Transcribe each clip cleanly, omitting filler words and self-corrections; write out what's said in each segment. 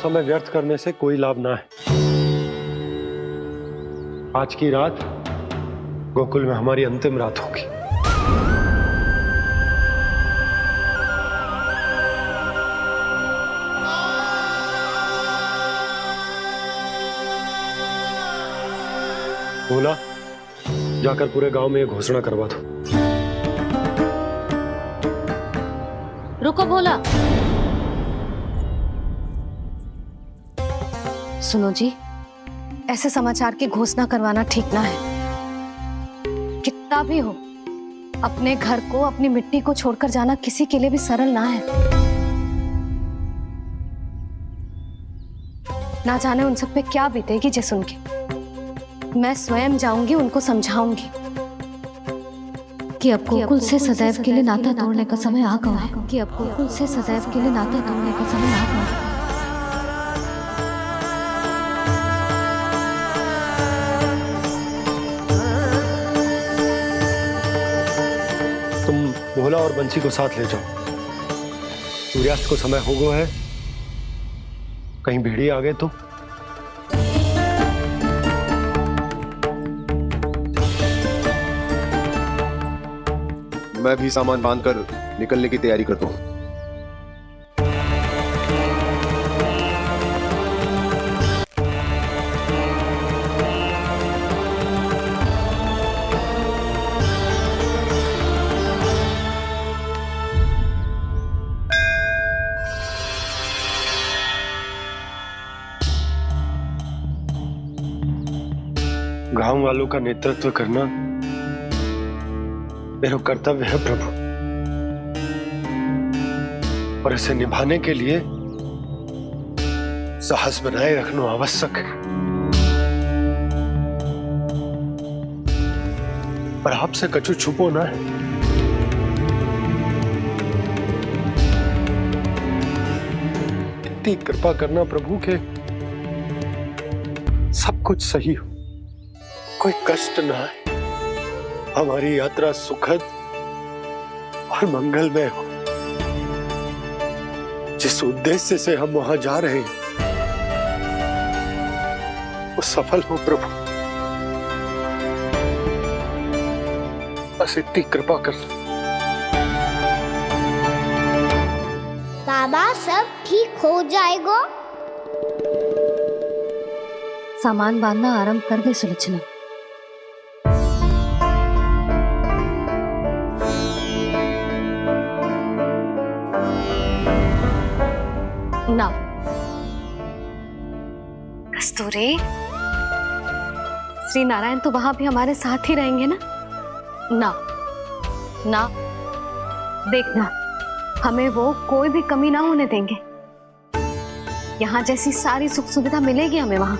समय व्यर्थ करने से कोई लाभ ना है। आज की रात गोकुल में हमारी अंतिम रात होगी। बोला जाकर पूरे गांव में ये घोषणा करवा दो। रुको भोला। सुनो जी, ऐसे समाचार की घोषणा करवाना ठीक ना है। कितना भी हो, अपने घर को, अपनी मिट्टी को छोड़कर जाना किसी के लिए भी सरल ना है। ना जाने उन सब पे क्या बीतेगी जे सुन के। मैं स्वयं जाऊंगी, उनको समझाऊंगी कि अब गोकुल से सदैव के लिए नाता तोड़ने का समय आ गया है। कि अब गोकुल से सदैव के लिए नाता तोड़ने का समय आ गया है। तुम भोला और बंसी को साथ ले जाओ। सूर्यास्त को समय हो गया है, कहीं भेड़िए आ गए तो। मैं भी सामान बांधकर निकलने की तैयारी करता हूँ। गांव वालों का नेतृत्व करना मेरा कर्तव्य है प्रभु, और इसे निभाने के लिए साहस बनाए रखना आवश्यक है। पर आपसे कछु छुपो ना है। इतनी कृपा करना प्रभु के सब कुछ सही हो, कोई कष्ट ना है, हमारी यात्रा सुखद और मंगलमय हो। जिस उद्देश्य से हम वहां जा रहे हैं वो सफल हो प्रभु, बस इतनी कृपा कर। बाबा सब ठीक हो जाएगा। सामान बांधना आरंभ कर दे सुलोचना। ना कस्तूरी, श्री नारायण तो वहां भी हमारे साथ ही रहेंगे ना? ना ना, देखना हमें वो कोई भी कमी ना होने देंगे। यहाँ जैसी सारी सुख सुविधा मिलेगी हमें वहां।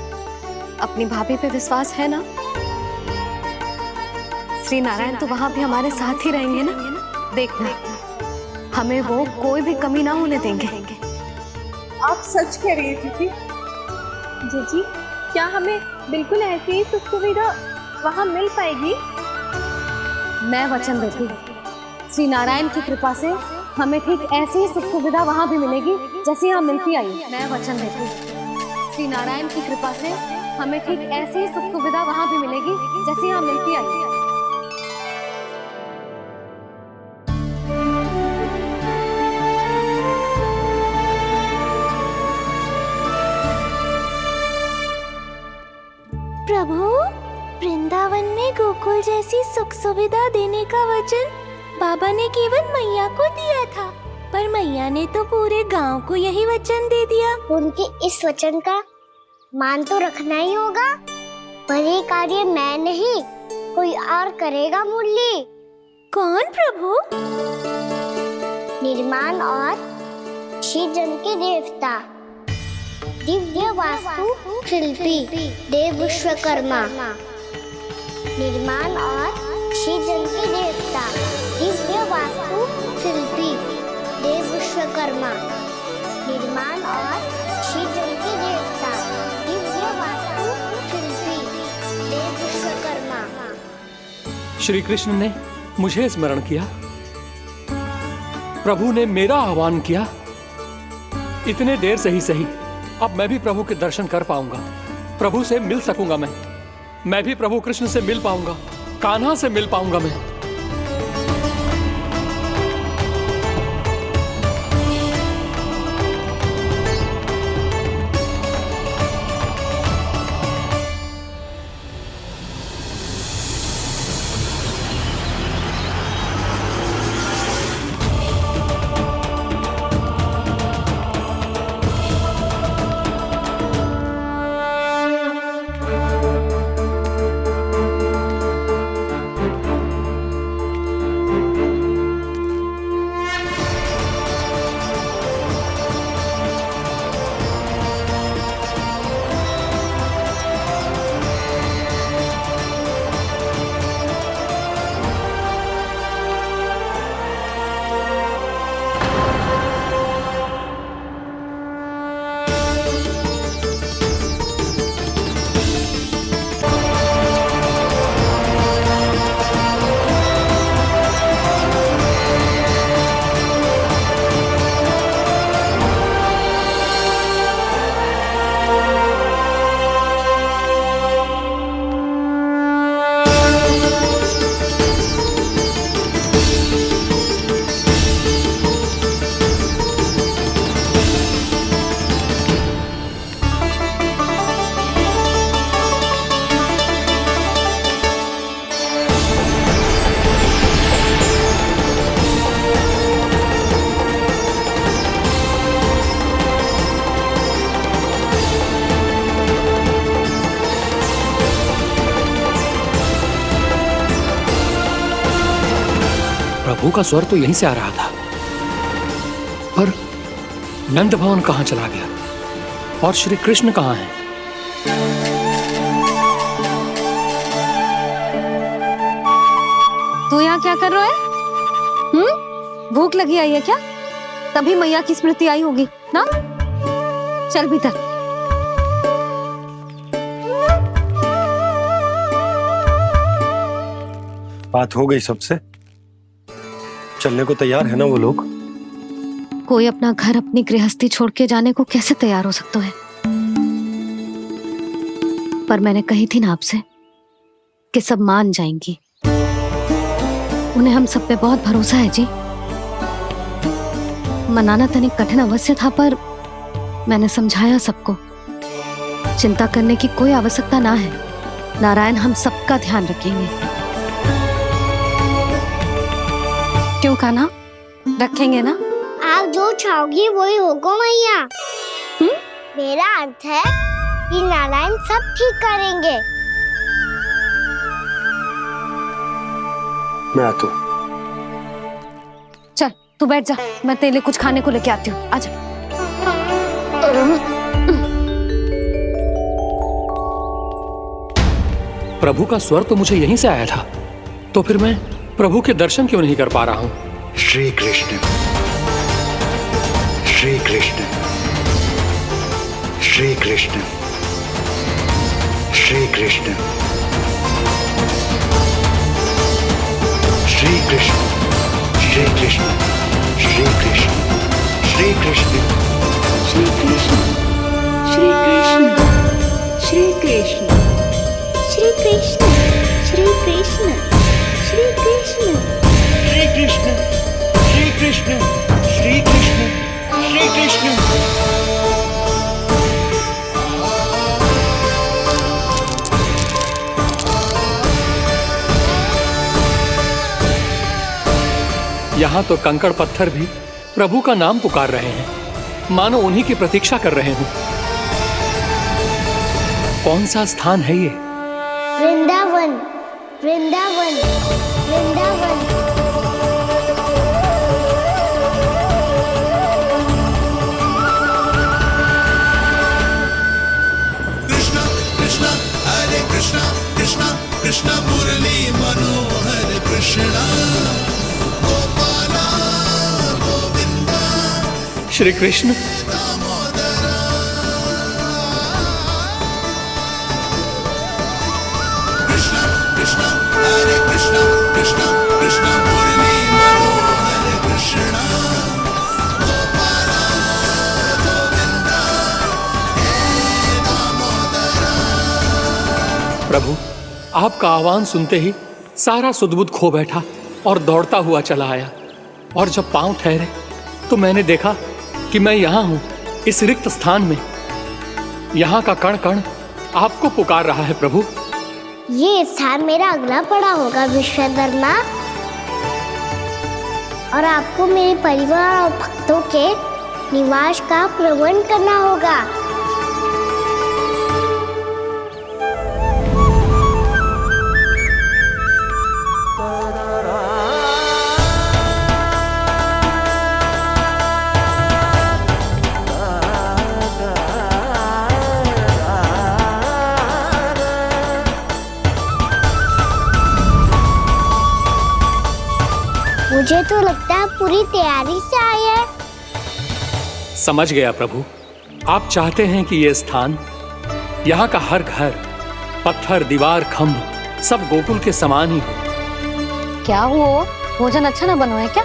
अपनी भाभी पे विश्वास है ना? श्री नारायण तो वहां भी हमारे साथ ही रहेंगे ना? देखना हमें वो कोई भी कमी ना होने देंगे। आप सच कह रही है जीजी। जीजी, क्या हमें बिल्कुल ऐसी ही सुख सुविधा वहाँ मिल पाएगी? मैं वचन देती हूँ, श्री नारायण की कृपा से हमें ठीक ऐसी ही सुख सुविधा वहाँ भी मिलेगी जैसी यहाँ मिलती आई। मैं वचन देती हूँ, श्री नारायण की कृपा से हमें ठीक ऐसी ही सुख सुविधा वहाँ भी मिलेगी जैसी यहाँ मिलती आई। प्रभु, वृंदावन में गोकुल जैसी सुख सुविधा देने का वचन बाबा ने केवल मैया को दिया था, पर मैया ने तो पूरे गांव को यही वचन दे दिया। उनके इस वचन का मान तो रखना ही होगा, पर ये कार्य मैं नहीं कोई और करेगा। मुरली कौन प्रभु? निर्माण और सृजन के देवता, दिव्य वास्तु शिल्पी देव विश्वकर्मा। निर्माण और सृजन के देवता, दिव्य वास्तु शिल्पी देव विश्वकर्मा। निर्माण और सृजन के देवता, दिव्य वास्तु शिल्पी देव विश्वकर्मा। श्री कृष्ण ने मुझे स्मरण किया, प्रभु ने मेरा आह्वान किया। इतने देर से ही सही, अब मैं भी प्रभु के दर्शन कर पाऊंगा, प्रभु से मिल सकूंगा। मैं भी प्रभु कृष्ण से मिल पाऊंगा, कान्हा से मिल पाऊंगा मैं। प्रभु का स्वर तो यहीं से आ रहा था, पर नंद भवन कहां चला गया और श्री कृष्ण कहां हैं? तू यहाँ क्या कर रहा है? भूख लगी आई है क्या? तभी मैया की स्मृति आई होगी ना? चल भीतर। बात हो गई सबसे? चलने को तैयार है ना वो लोग? कोई अपना घर अपनी गृहस्थी छोड़ के जाने को कैसे तैयार हो सकता है? पर मैंने कही थी ना आपसे कि सब मान जाएंगी। उन्हें हम सब पे बहुत भरोसा है जी। मनाना तनिक कठिन अवश्य था, पर मैंने समझाया सबको। चिंता करने की कोई आवश्यकता ना है, नारायण हम सबका ध्यान रखेंगे। क्यों कान्हा, रखेंगे ना? आप जो चाहोगी वही होगा मैया। मेरा अर्थ है कि नारायण सब ठीक करेंगे। मैं आता हूँ। चल तू बैठ जा, मैं तेरे लिए कुछ खाने को लेके आती हूँ। आजा। प्रभु का स्वर तो मुझे यहीं से आया था, तो फिर मैं प्रभु के दर्शन क्यों नहीं कर पा रहा हूँ? श्री कृष्ण, श्री कृष्ण, श्री कृष्ण, श्री कृष्ण, श्री कृष्ण, श्री कृष्ण, श्री कृष्ण, श्री कृष्ण, श्री कृष्ण, श्री कृष्ण, श्री कृष्ण, श्री कृष्ण, श्री कृष्ण, श्री कृष्ण, श्री कृष्ण, श्री कृष्ण, श्री कृष्ण, श्री कृष्ण। यहाँ तो कंकड़ पत्थर भी प्रभु का नाम पुकार रहे हैं, मानो उन्हीं की प्रतीक्षा कर रहे हो। कौन सा स्थान है ये? वृंदावन, वृंदावन, वृंदावन। कृष्णा कृष्णा हरे कृष्णा, कृष्णा कृष्णा मुरली मनोहर कृष्णा, गोपाला गोविंदा श्री कृष्ण। कृष्णा कृष्णा हरे कृष्णा, कृष्णा कृष्णा मुरली मनोहर कृष्णा, गोपाला गोविंदा प्रभु, आपका आह्वान सुनते ही सारा सुध-बुध खो बैठा और दौड़ता हुआ चला आया। और जब पांव ठहरे तो मैंने देखा कि मैं यहाँ हूँ, इस रिक्त स्थान में। यहाँ का कण कण आपको पुकार रहा है प्रभु। ये स्थान मेरा अगला पड़ा होगा विश्वकर्मा, और आपको मेरे परिवार और भक्तों के निवास का प्रबंध करना होगा। मुझे तो लगता है पूरी तैयारी से आए हैं। समझ गया प्रभु, आप चाहते हैं कि यह स्थान, यहाँ का हर घर, पत्थर, दीवार, खम्भ सब गोकुल के समान ही हो। क्या हुआ? भोजन अच्छा ना बनो है क्या?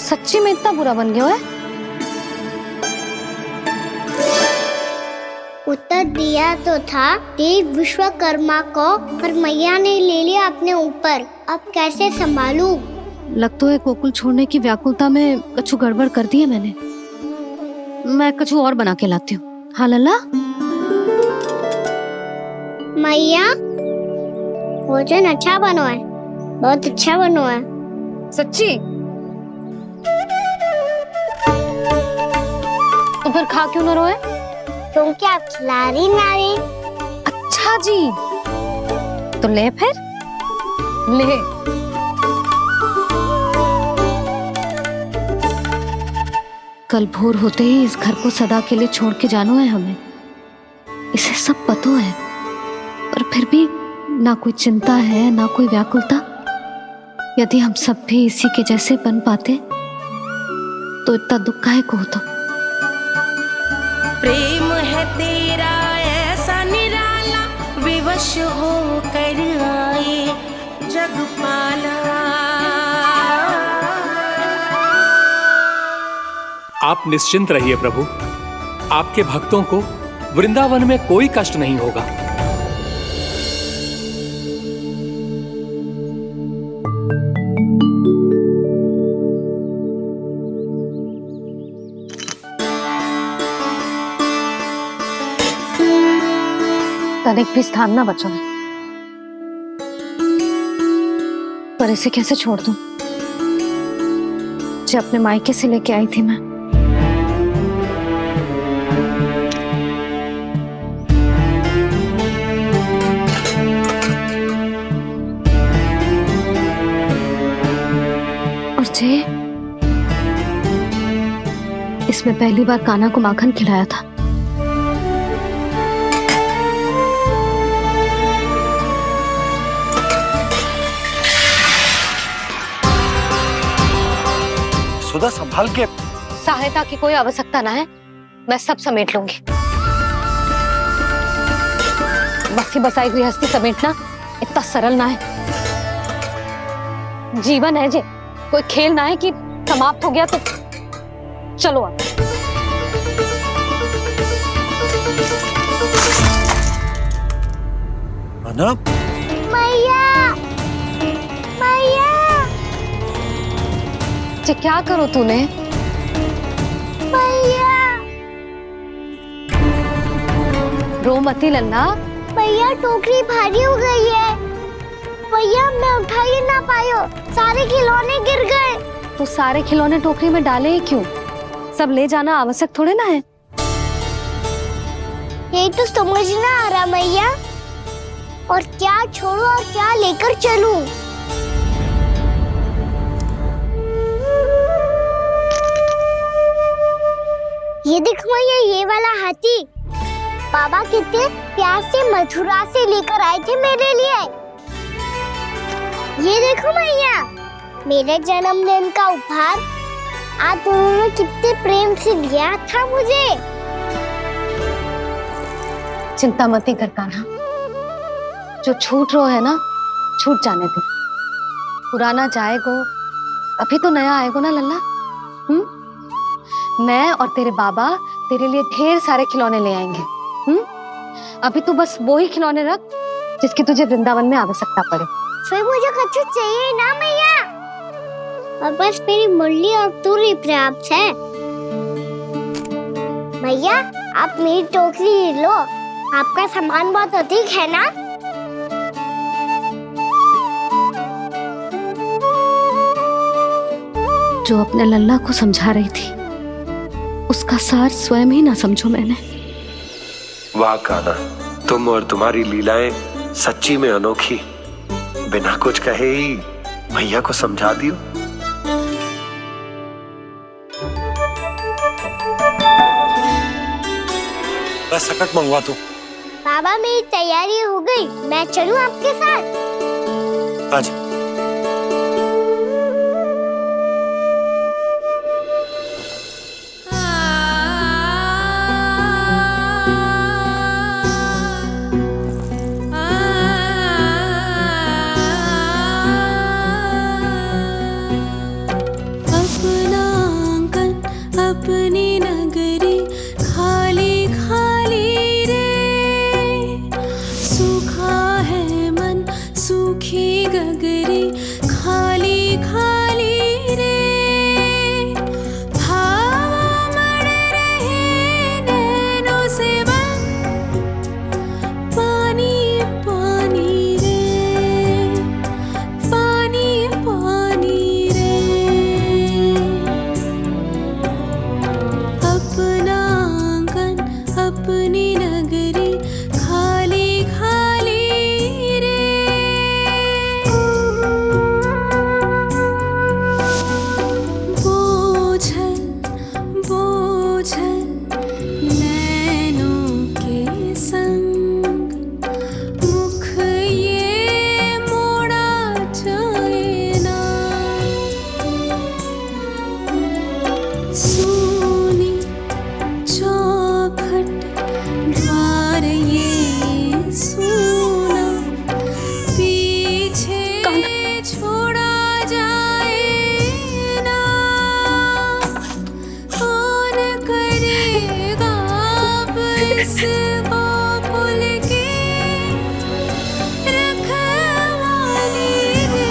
सच्ची में इतना बुरा बन गया है? उत्तर दिया तो था देव विश्वकर्मा को, पर मैया ने ले लिया अपने ऊपर। अब कैसे संभालूं? लग तो है गोकुल छोड़ने की व्याकुलता में कछु गड़बड़ कर दी है मैंने। मैं कछु और बना के लाती हूँ। हाँ लल्ला? मैया, भोजन अच्छा बनो है, बहुत अच्छा बनो है। सच्ची? तो फिर खा क्यों न रोए? तुम क्या खिलाड़ी नारी? अच्छा जी, तो ले फिर ले। कल भोर होते ही इस घर को सदा के लिए छोड़ के जाना है हमें। इसे सब पता है, पर फिर भी ना कोई चिंता है ना कोई व्याकुलता। यदि हम सब भी इसी के जैसे बन पाते तो इतना दुख काहे को होता। प्रेम है तेरा ऐसा निराला, विवश हो कर आए जगपाला। आप निश्चिंत रहिए प्रभु, आपके भक्तों को वृंदावन में कोई कष्ट नहीं होगा। तनिक भी स्थान ना बचो है, पर इसे कैसे छोड़ दूं? जो अपने मायके से लेके आई थी मैं। और जे इसमें पहली बार कान्हा को माखन खिलाया था। सुधा संभाल के। सहायता की कोई आवश्यकता ना है, मैं सब समेट लूंगी। बसी बसाई गृहस्थी समेटना इतना सरल ना है। जीवन है जे, कोई खेल ना है कि समाप्त हो गया तो चलो अब। अना? मैया, मैया। जे क्या करो तूने? मैया, रो मती लल्ला। भैया टोकरी भारी हो गई है। भैया मैं उठा ही ना पायो, सारे खिलौने गिर गए। तो सारे खिलौने टोकरी में डाले ही क्यों? सब ले जाना आवश्यक थोड़े ना है। यही तो समझ ना आ रहा मैया, और क्या छोड़ू और क्या लेकर चलूं? ये देखो मैया, ये वाला हाथी बाबा कितने प्यार से मथुरा से लेकर आए थे मेरे लिए। ये देखो मैया, मेरे जन्मदिन का उपहार आप दोनों ने कितने प्रेम से दिया था मुझे। चिंता मत कर कान्हा, जो छूट रो है ना, छूट जाने दे। पुराना जाएगो, अभी तो नया आएगो ना लल्ला। मैं और तेरे बाबा तेरे लिए ढेर सारे खिलौने ले आएंगे। अभी तू बस वो ही खिलौने रख जिसकी तुझे वृंदावन में आवश्यकता पड़े। फिर मुझे कुछ चाहिए ना मैया, और बस मेरी मुरली और तुरी पर्याप्त है। भैया आप मेरी टोकरी लो, आपका सामान बहुत अधिक है ना। जो अपने लल्ला को समझा रही थी उसका सार स्वयं ही ना समझो मैंने। वाह कान्हा, तुम और तुम्हारी लीलाएं सच्ची में अनोखी। बिना कुछ कहे ही भैया को समझा दियो। बस सकट मंगवा तू। बाबा मेरी तैयारी हो गई, मैं चलूं आपके साथ? आजा। अपनी नगरी खाली खाली रे, सूखा है मन सूखी गगरी खाली खाली रे, भाव मर रहे नैनों से बन पानी पानी रे, पानी पानी रे। अपना आंगन अपनी नगरी खाली खाली रे। बोझल बोझल नैनों के संग मुख ये मोड़ा जाए ना, सोनी चौखट द्वार ये सोना पीछे छोड़ा जाए ना, कौन करेगा अब इस गोकुल की रखवाली रे।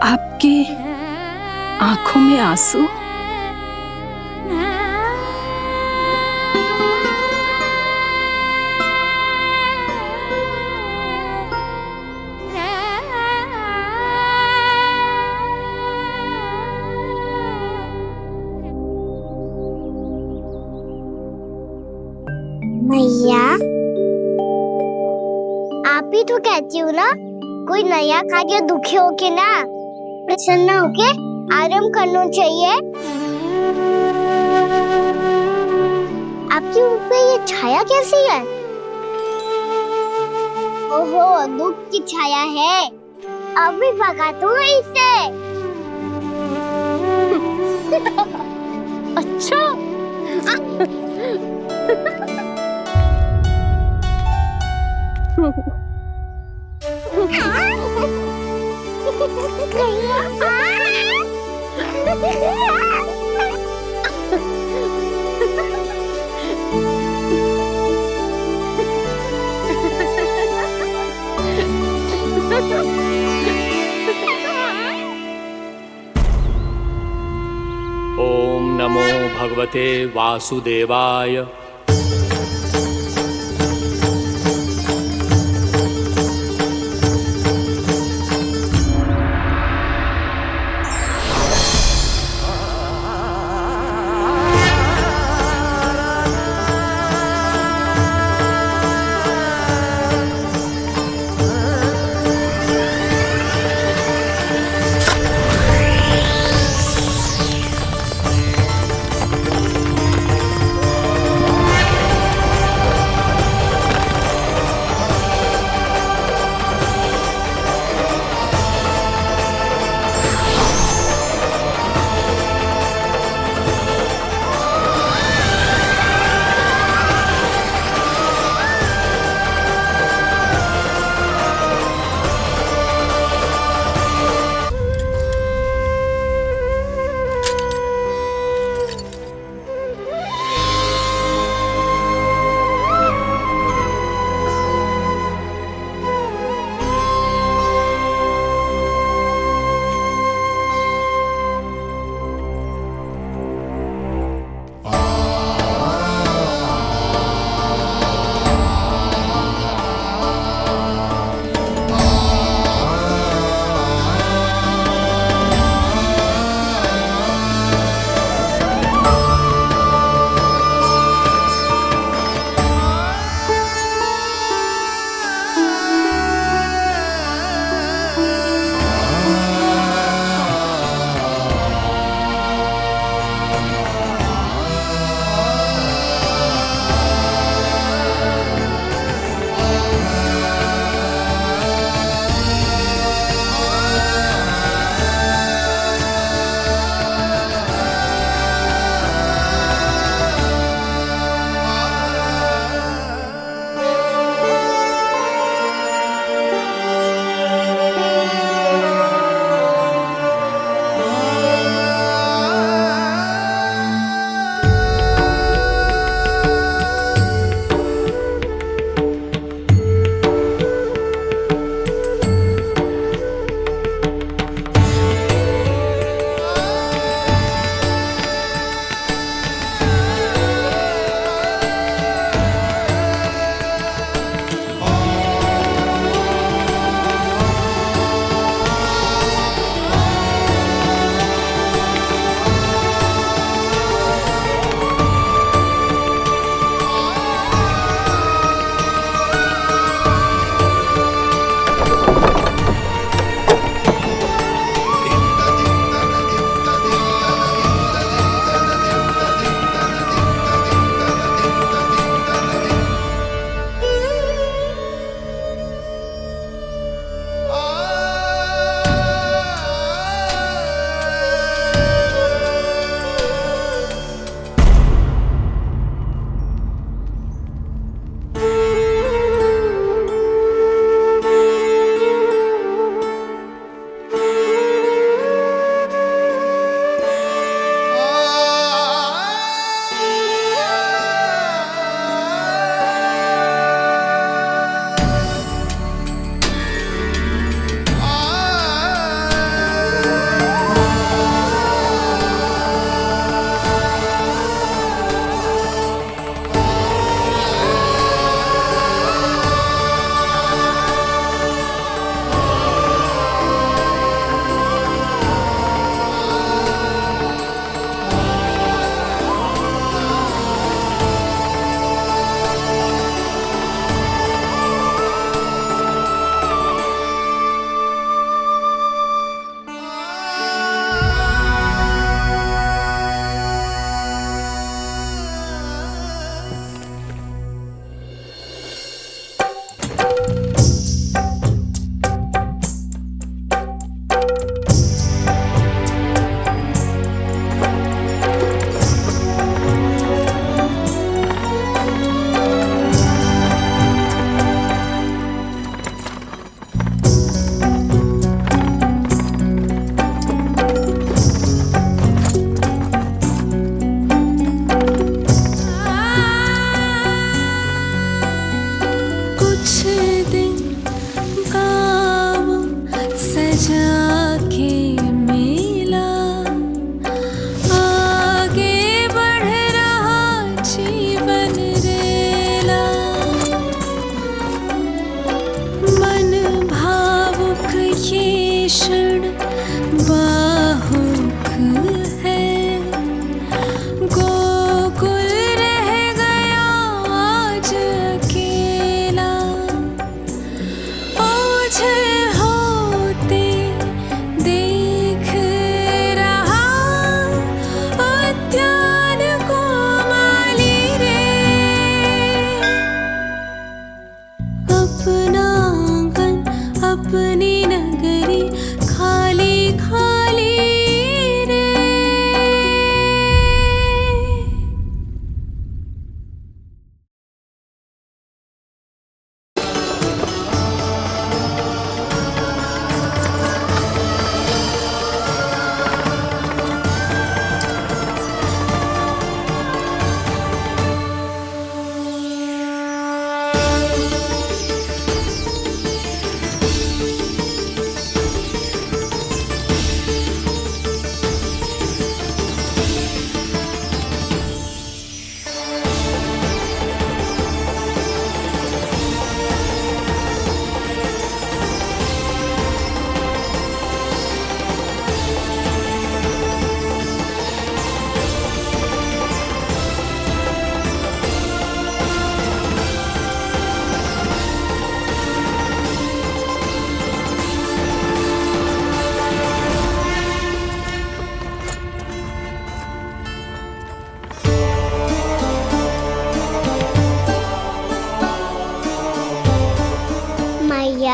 आपकी आंखों में आंसू? मैया, आप ही तो कहती हो ना, कोई नया कार्य दुखी होके ना प्रसन्न होके आराम करना चाहिए। आपकी मुख पे ये छाया कैसी है? ओहो, दुख की छाया है। अभी भगा दूं इसे। अच्छा। ओम नमो भगवते वासुदेवाय।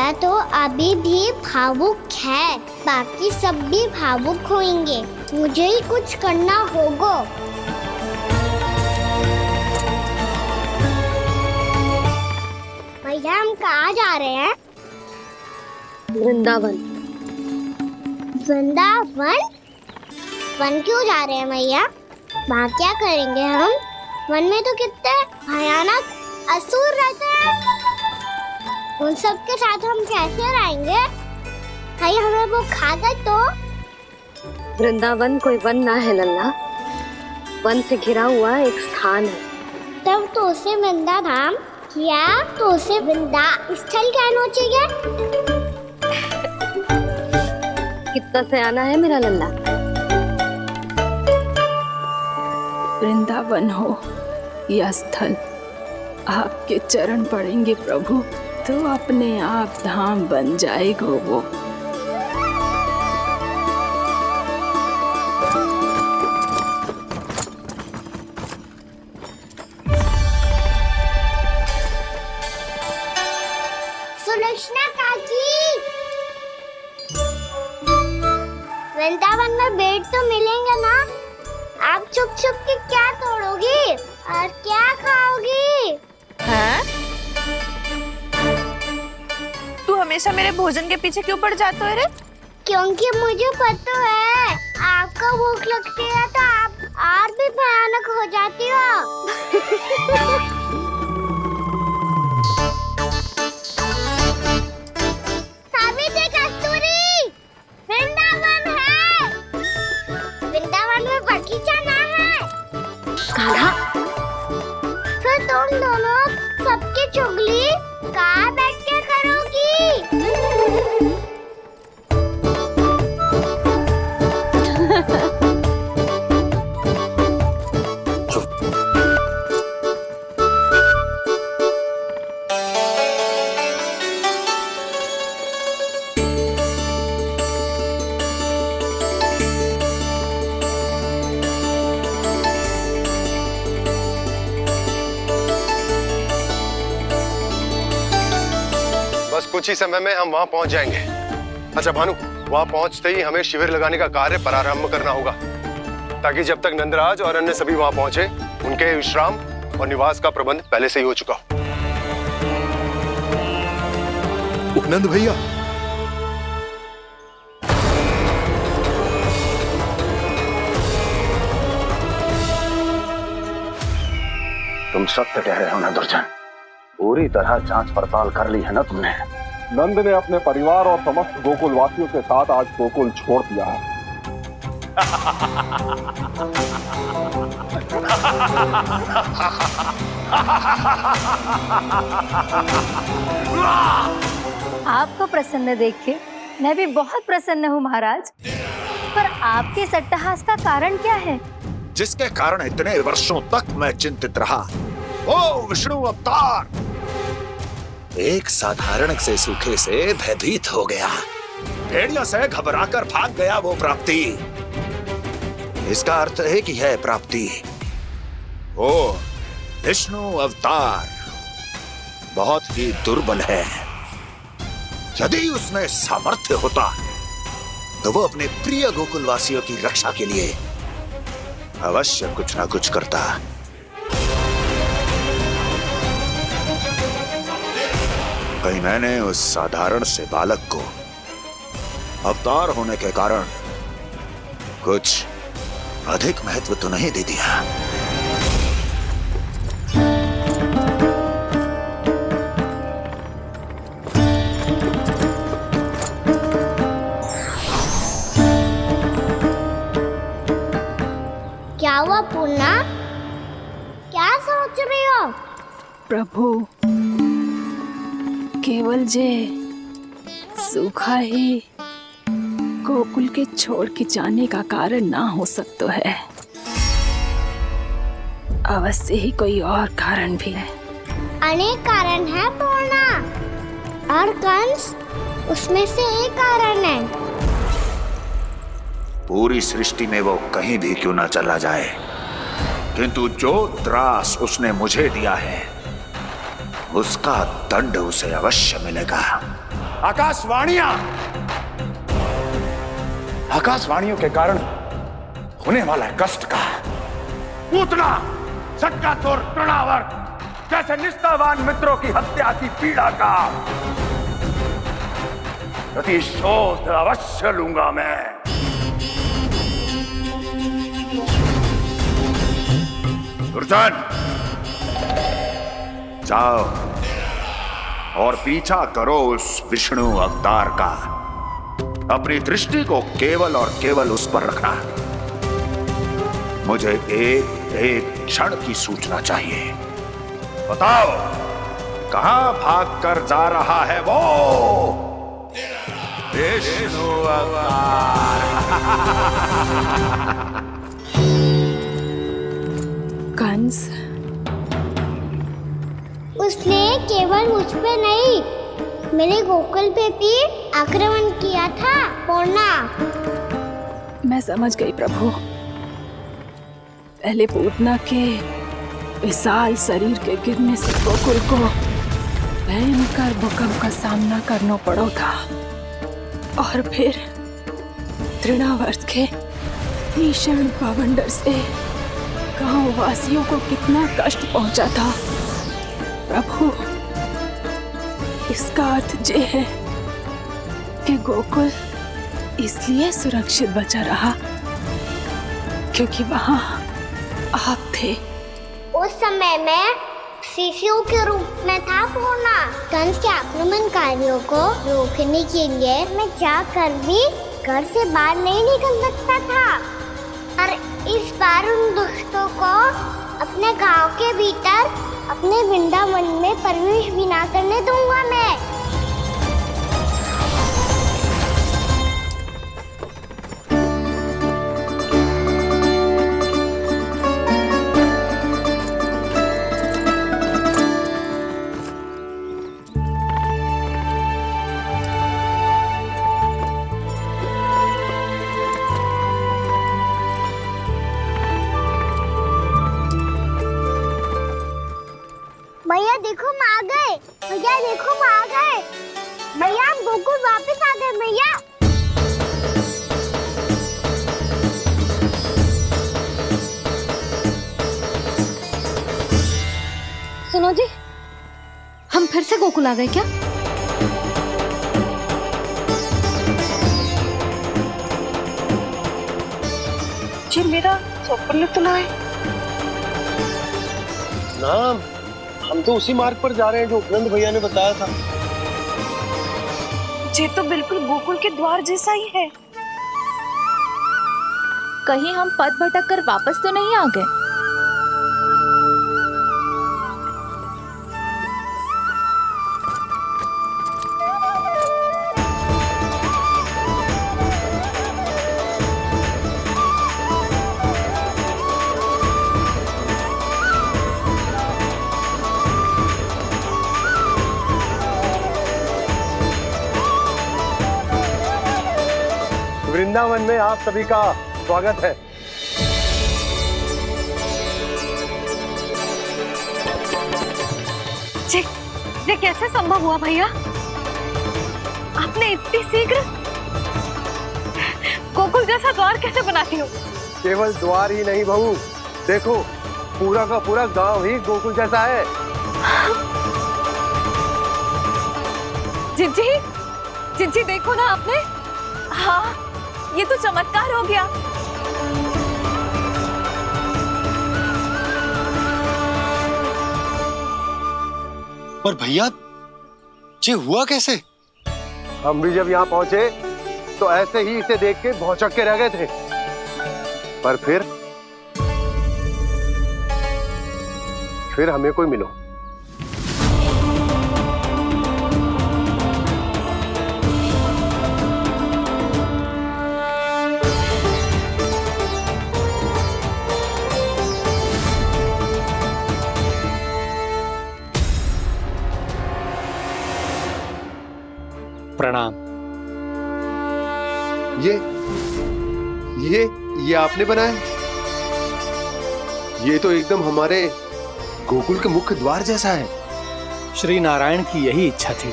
मैया तो अभी भी भावुक है, बाकी सब भी भावुक होंगे। मुझे ही कुछ करना होगा। भैया हम कहाँ जा रहे हैं? वृंदावन। वृंदावन? वन क्यों जा रहे हैं मैया? वहाँ क्या करेंगे हम? वन में तो कितने भयानक असुर रहते हैं। उन सब के साथ हम कैसे रहेंगे? कहीं हमें वो खा गए तो? वृंदावन कोई वन ना है लल्ला, वन से घिरा हुआ एक स्थान है। तब तो उसे वृंदा धाम क्या तो उसे वृंदा स्थल कहना चाहिए। कितना सयाना है मेरा लल्ला। वृंदावन हो या स्थल, आपके चरण पड़ेंगे प्रभु तो अपने आप धाम बन जाएगा वो। सुलक्षणा काकी, वृंदावन में बेट तो मिलेंगे ना? आप छुप छुप के क्या तोड़ोगी और क्या खाओगी? हाँ? तू हमेशा मेरे भोजन के पीछे क्यों पड़ जाता है रे? क्योंकि मुझे पता है आपको भूख लगती है तो आप और भी भयानक हो जाती हो। सावित्री, कस्तूरी, वृंदावन है। वृंदावन में बगीचा ना है। कान्हा, फिर तुम दोनों सबकी चुगली कहाँ बैठ के करोगी? बस कुछ ही समय में हम वहां पहुंच जाएंगे। अच्छा भानु, वहां पहुंचते ही हमें शिविर लगाने का कार्य प्रारंभ करना होगा, ताकि जब तक नंदराज और अन्य सभी वहां पहुंचे उनके विश्राम और निवास का प्रबंध पहले से ही हो चुका हो। नंद भैया, तुम सत्य कह रहे हो ना दुर्जन? पूरी तरह जांच पड़ताल कर ली है ना तुमने? नंद ने अपने परिवार और समस्त गोकुल वासियों के साथ आज गोकुल छोड़ दिया है। आपको प्रसन्न देख के मैं भी बहुत प्रसन्न हूँ महाराज। पर आपके सट्टाहास का कारण क्या है? जिसके कारण इतने वर्षों तक मैं चिंतित रहा। ओ विष्णु अवतार! एक साधारण से सूखे से भयभीत हो गया, भेड़िया से घबराकर भाग गया वो प्राप्ति। इसका अर्थ है कि है प्राप्ति ओ विष्णु अवतार बहुत ही दुर्बल है। यदि उसमें सामर्थ्य होता तो वो अपने प्रिय गोकुलवासियों की रक्षा के लिए अवश्य कुछ ना कुछ करता। कहीं मैंने उस साधारण से बालक को अवतार होने के कारण कुछ अधिक महत्व तो नहीं दे दिया। क्या हुआ पूर्णा? क्या सोच रही हो? प्रभु, केवल जे सूखा ही गोकुल के छोड़ के जाने का कारण ना हो सकता है, अवश्य ही कोई और कारण भी है। अनेक कारण है पूर्णा, और कंस उसमें से एक कारण है। पूरी सृष्टि में वो कहीं भी क्यों ना चला जाए, किंतु जो त्रास उसने मुझे दिया है उसका दंड उसे अवश्य मिलेगा। आकाशवाणियों के कारण होने वाला कष्ट का पूतना सटका चोर तृणावर जैसे निष्ठावान मित्रों की हत्या की पीड़ा का प्रतिशोध अवश्य लूंगा मैं। दुर्जन, जाओ और पीछा करो उस विष्णु अवतार का। अपनी दृष्टि को केवल और केवल उस पर रखना। मुझे एक एक क्षण की सूचना चाहिए। बताओ कहां भागकर जा रहा है वो विष्णु अवतार? कंस, उसने केवल मुझ पे नहीं, मेरे गोकुल पे भी आक्रमण किया था पूर्णा। मैं समझ गई प्रभु। पहले पूतना के विशाल शरीर के गिरने से गोकुल को भयंकर भूकंप का सामना करना पड़ा था, और फिर तृणावर्त के भीषण पावंडर से गांव वासियों को कितना कष्ट पहुंचा था। प्रभु, इसका अर्थ ये है कि गोकुल इसलिए सुरक्षित बचा रहा क्योंकि वहां आप थे। उस समय मैं शिशु के रूप में था पूर्णा। कंस के आक्रमणकारियों को रोकने के लिए मैं जाकर भी घर से बाहर नहीं निकल सकता था, और इस बार उन दुष्टों को अपने गांव के भीतर अपने वृंदावन में प्रवेश भी ना करने दूंगा मैं। भैया देखो हम आ गए, भैया देखो हम आ गए, भैया हम गोकुल वापस आ गए भैया। सुनो जी, हम फिर से गोकुल आ गए क्या? जी मेरा स्वप्न तो ना है। ना, हम तो उसी मार्ग पर जा रहे हैं जो उपनंद भैया ने बताया था। ये तो बिल्कुल गोकुल के द्वार जैसा ही है। कहीं हम पथ भटक कर वापस तो नहीं आ गए? वृंदावन में आप सभी का स्वागत है। ये कैसे संभव हुआ भैया? आपने इतनी शीघ्र गोकुल जैसा द्वार कैसे बनाती हो? केवल द्वार ही नहीं बहू, देखो पूरा का पूरा गांव ही गोकुल जैसा है। जिज्जी, जिज्जी देखो ना आपने। हाँ, ये तो चमत्कार हो गया। पर भैया ये हुआ कैसे? हम भी जब यहाँ पहुंचे तो ऐसे ही इसे देख के भौचक के रह गए थे, पर फिर हमें कोई मिलो। प्रणाम। ये आपने बनाया? ये तो एकदम हमारे गोकुल के मुख्य द्वार जैसा है। श्री नारायण की यही इच्छा थी।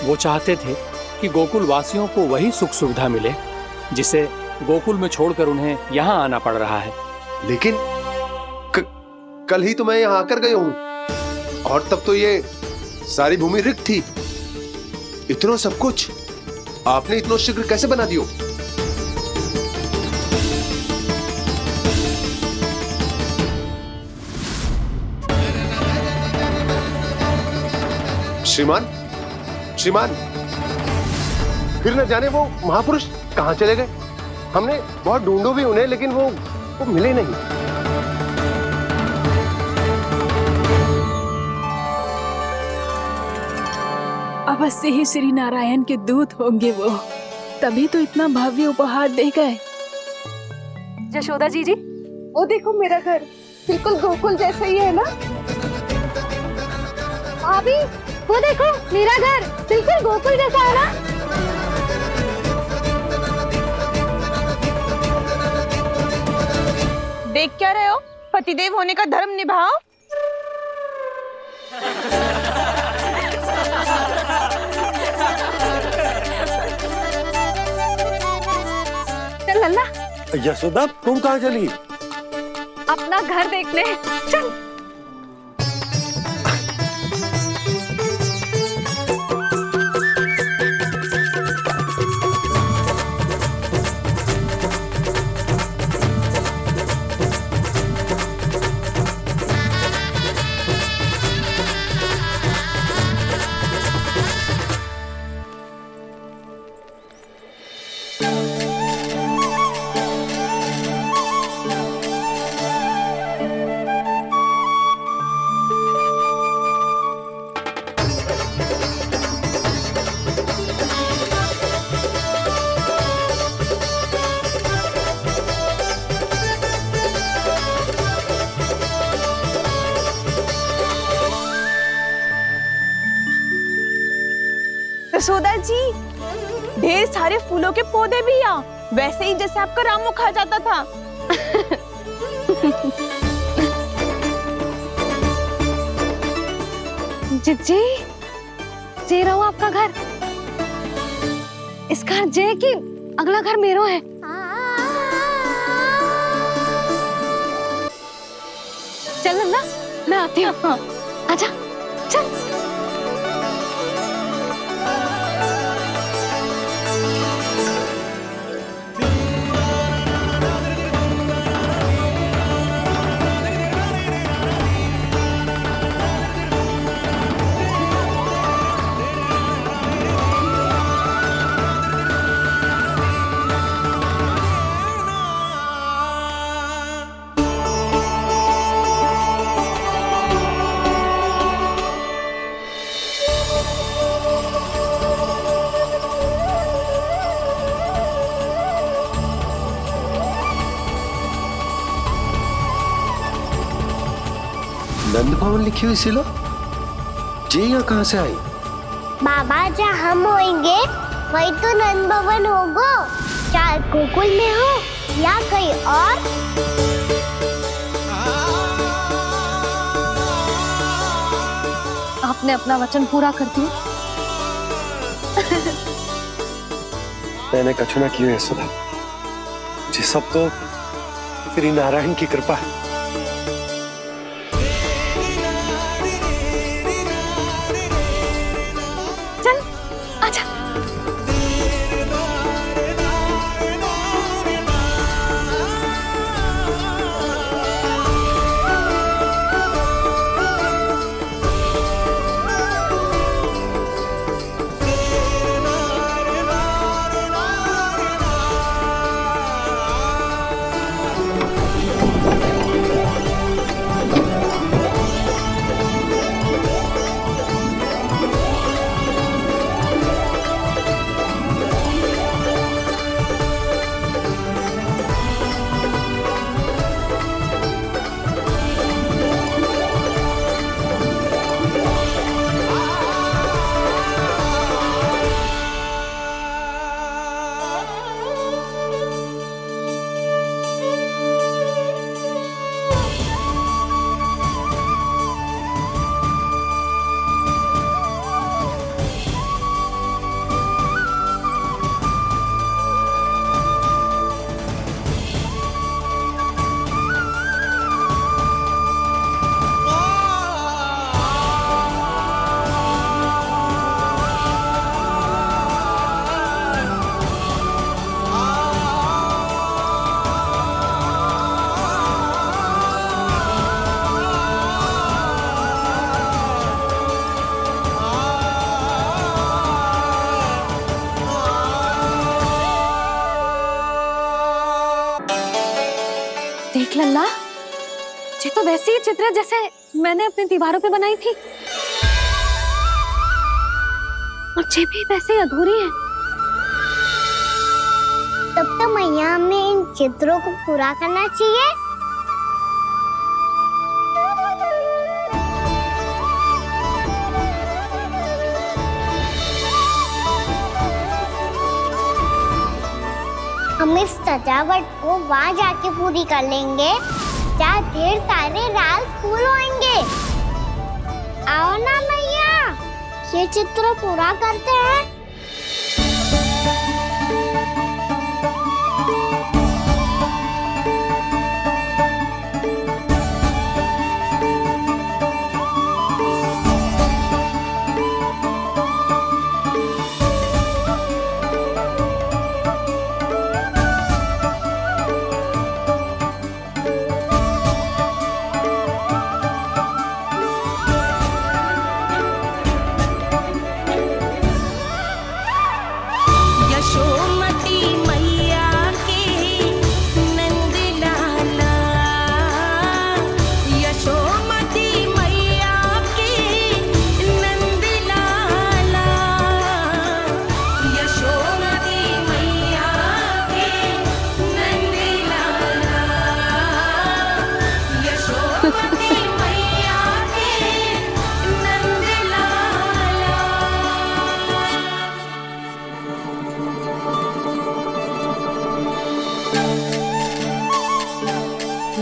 वो चाहते थे कि गोकुल वासियों को वही सुख सुविधा मिले जिसे गोकुल में छोड़कर उन्हें यहाँ आना पड़ रहा है। लेकिन कल ही तो मैं यहाँ आकर गया हूँ और तब तो ये सारी भूमि रिक्त थी। इतना सब कुछ आपने इतना शीघ्र कैसे बना दियो? श्रीमान, श्रीमान, फिर न जाने वो महापुरुष कहाँ चले गए। हमने बहुत ढूंढो भी उन्हें, लेकिन वो मिले नहीं। अवश्य ही श्री नारायण के दूत होंगे वो, तभी तो इतना भव्य उपहार दे गए। यशोदा जी, वो देखो मेरा घर बिल्कुल गोकुल जैसा ही है ना। भाभी, वो देखो मेरा घर बिल्कुल गोकुल जैसा है ना। देख क्या रहे हो? पतिदेव होने का धर्म निभाओ। चल लल्ला, यशोदा तुम कहाँ चली? अपना घर देखने चल। यशोदा जी, ढेर सारे फूलों के पौधे भी यहाँ, वैसे ही जैसे आपका रामू खा जाता था। जी, जे रहो आपका घर। इस घर जे की अगला घर मेरो है। चल ना, मैं आती हूँ। आजा, चल। नंद भवन लिखी हुई सिलो, जे यहाँ कहाँ से आई? बाबा, जहाँ हम होंगे वही तो नंद भवन होगा। चाहे गोकुल में हो या कहीं और। आपने अपना वचन पूरा कर दिया। मैंने कछु ना किया यशोदा, ये सब तो श्री नारायण की कृपा है। देख लल्ला, ये तो वैसी ही चित्र है जैसे मैंने अपनी दीवारों पे बनाई थी, और ये भी वैसे ही अधूरी है। तब तो मैया हमें इन चित्रों को पूरा करना चाहिए। हम इस सजावट को वहाँ जाके पूरी कर लेंगे जहाँ ढेर सारे लाल फूल होंगे। आओ ना मैया, ये चित्र पूरा करते हैं।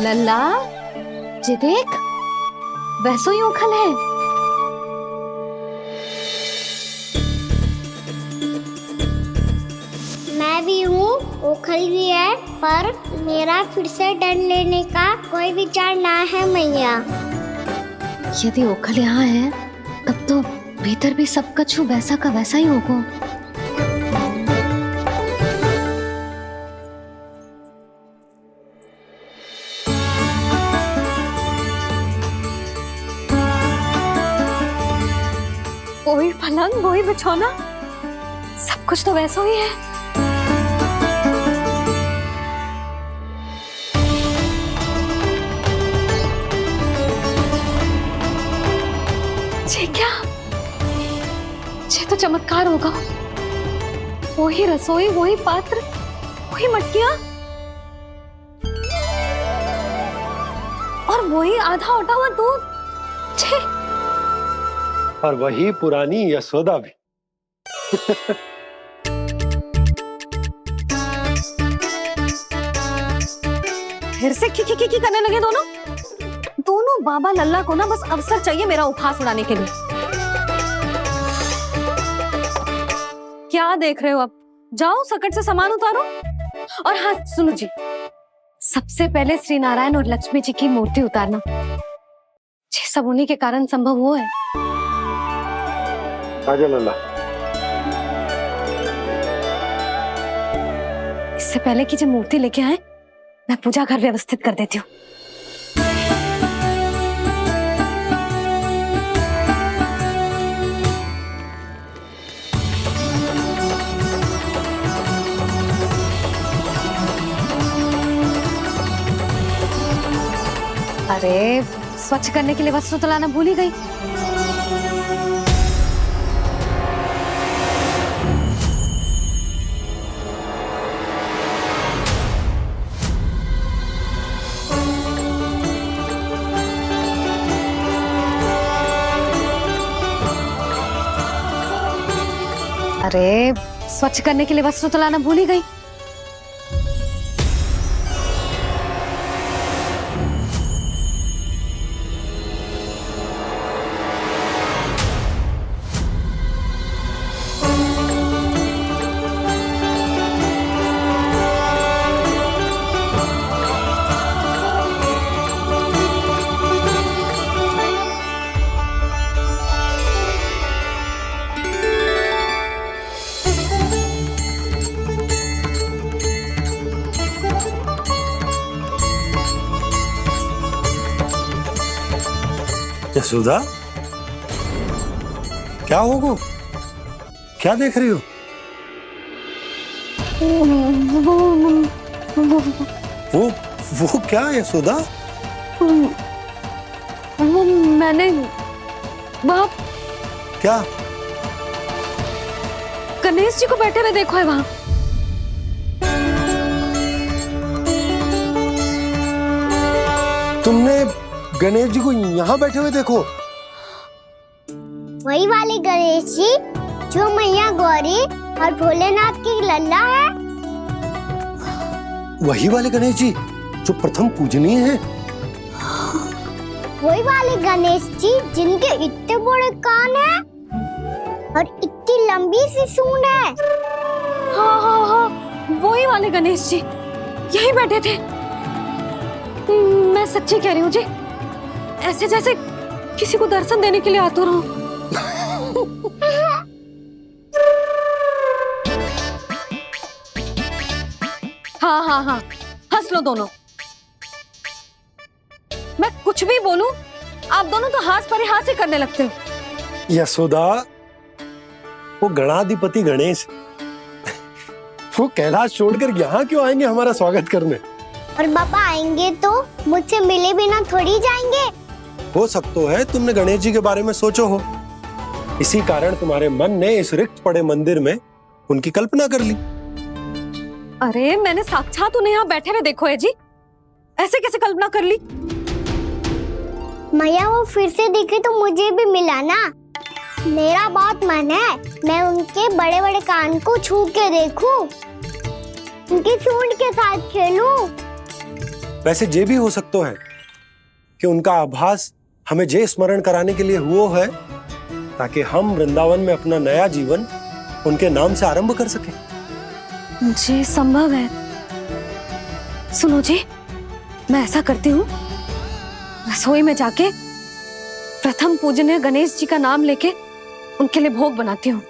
लल्ला, ये देख, वैसो ही उखल है। मैं भी हूँ, उखल भी है, पर मेरा फिर से डर लेने का कोई विचार ना है मैया। यदि उखल यहाँ है, तब तो भीतर भी सब कछु वैसा का वैसा ही होगा। वही पलंग, वही बिछौना, सब कुछ तो वैसा ही है। ये क्या? ये तो चमत्कार होगा। वही रसोई, वही पात्र, वही मटकियां, और वही आधा उटा हुआ दूध। छे! और वही पुरानी यशोदा भी। फिर से खी करने लगे दोनों बाबा लल्ला को ना बस अवसर चाहिए मेरा उपहास उड़ाने के लिए। क्या देख रहे हो? अब जाओ, सकट से सामान उतारो। और हाँ सुनो जी, सबसे पहले श्री नारायण और लक्ष्मी जी की मूर्ति उतारना। ये सब उन्हीं के कारण संभव हुआ है। आजा लल्ला। इससे पहले कि जब मूर्ति लेके आए, मैं पूजा घर व्यवस्थित कर देती हूँ। अरे, स्वच्छ करने के लिए वस्त्र तो लाना भूल ही गई। अरे, स्वच्छ करने के लिए वस्त्र तो लाना भूल ही गई। यशोदा, क्या होगा? क्या देख रही हो? वो क्या है यशोदा? वो मैंने वहाँ क्या? गणेश जी को बैठे हुए देखो है वहाँ। तुमने गणेश जी को यहाँ बैठे हुए देखो? वही वाले गणेश जी जो मैया गौरी और भोलेनाथ की लल्ला है। वही वाले गणेश जी जो प्रथम पूजनीय हैं? वही वाले गणेश जी जिनके इतने बड़े कान हैं और इतनी लंबी सी सूंड है। हाँ हाँ हाँ, वही वाले गणेश जी यही बैठे थे। मैं सच्ची कह रही हूँ जी, ऐसे जैसे किसी को दर्शन देने के लिए आतुर हूँ। हाँ हाँ हाँ, हंस लो दोनों। मैं कुछ भी बोलूं, आप दोनों तो हाथ परिहास ही करने लगते हो। यशोदा, वो गणाधिपति गणेश वो कैलाश छोड़कर यहाँ क्यों आएंगे हमारा स्वागत करने? और बाबा आएंगे तो मुझसे मिले बिना थोड़ी जाएंगे। हो सकता है तुमने गणेश जी के बारे में सोचो हो, इसी कारण तुम्हारे मन ने इस रिक्त पड़े मंदिर में उनकी कल्पना कर ली। अरे मैंने साक्षात उन्हें यहाँ बैठे हुए देखो है जी, ऐसे कैसे कल्पना कर ली? मैया वो फिर से दिखे तो मुझे भी मिला ना। मेरा बहुत मन है मैं उनके बड़े बड़े कान को छू के देखूं, उनकी सूंड के साथ खेलूं। वैसे ये भी हो सकता है कि उनका आभास हमें जे स्मरण कराने के लिए हुआ है ताकि हम वृंदावन में अपना नया जीवन उनके नाम से आरंभ कर सके। जी संभव है। सुनो जी, मैं ऐसा करती हूँ, रसोई में जाके प्रथम पूजनीय गणेश जी का नाम लेके उनके लिए भोग बनाती हूँ।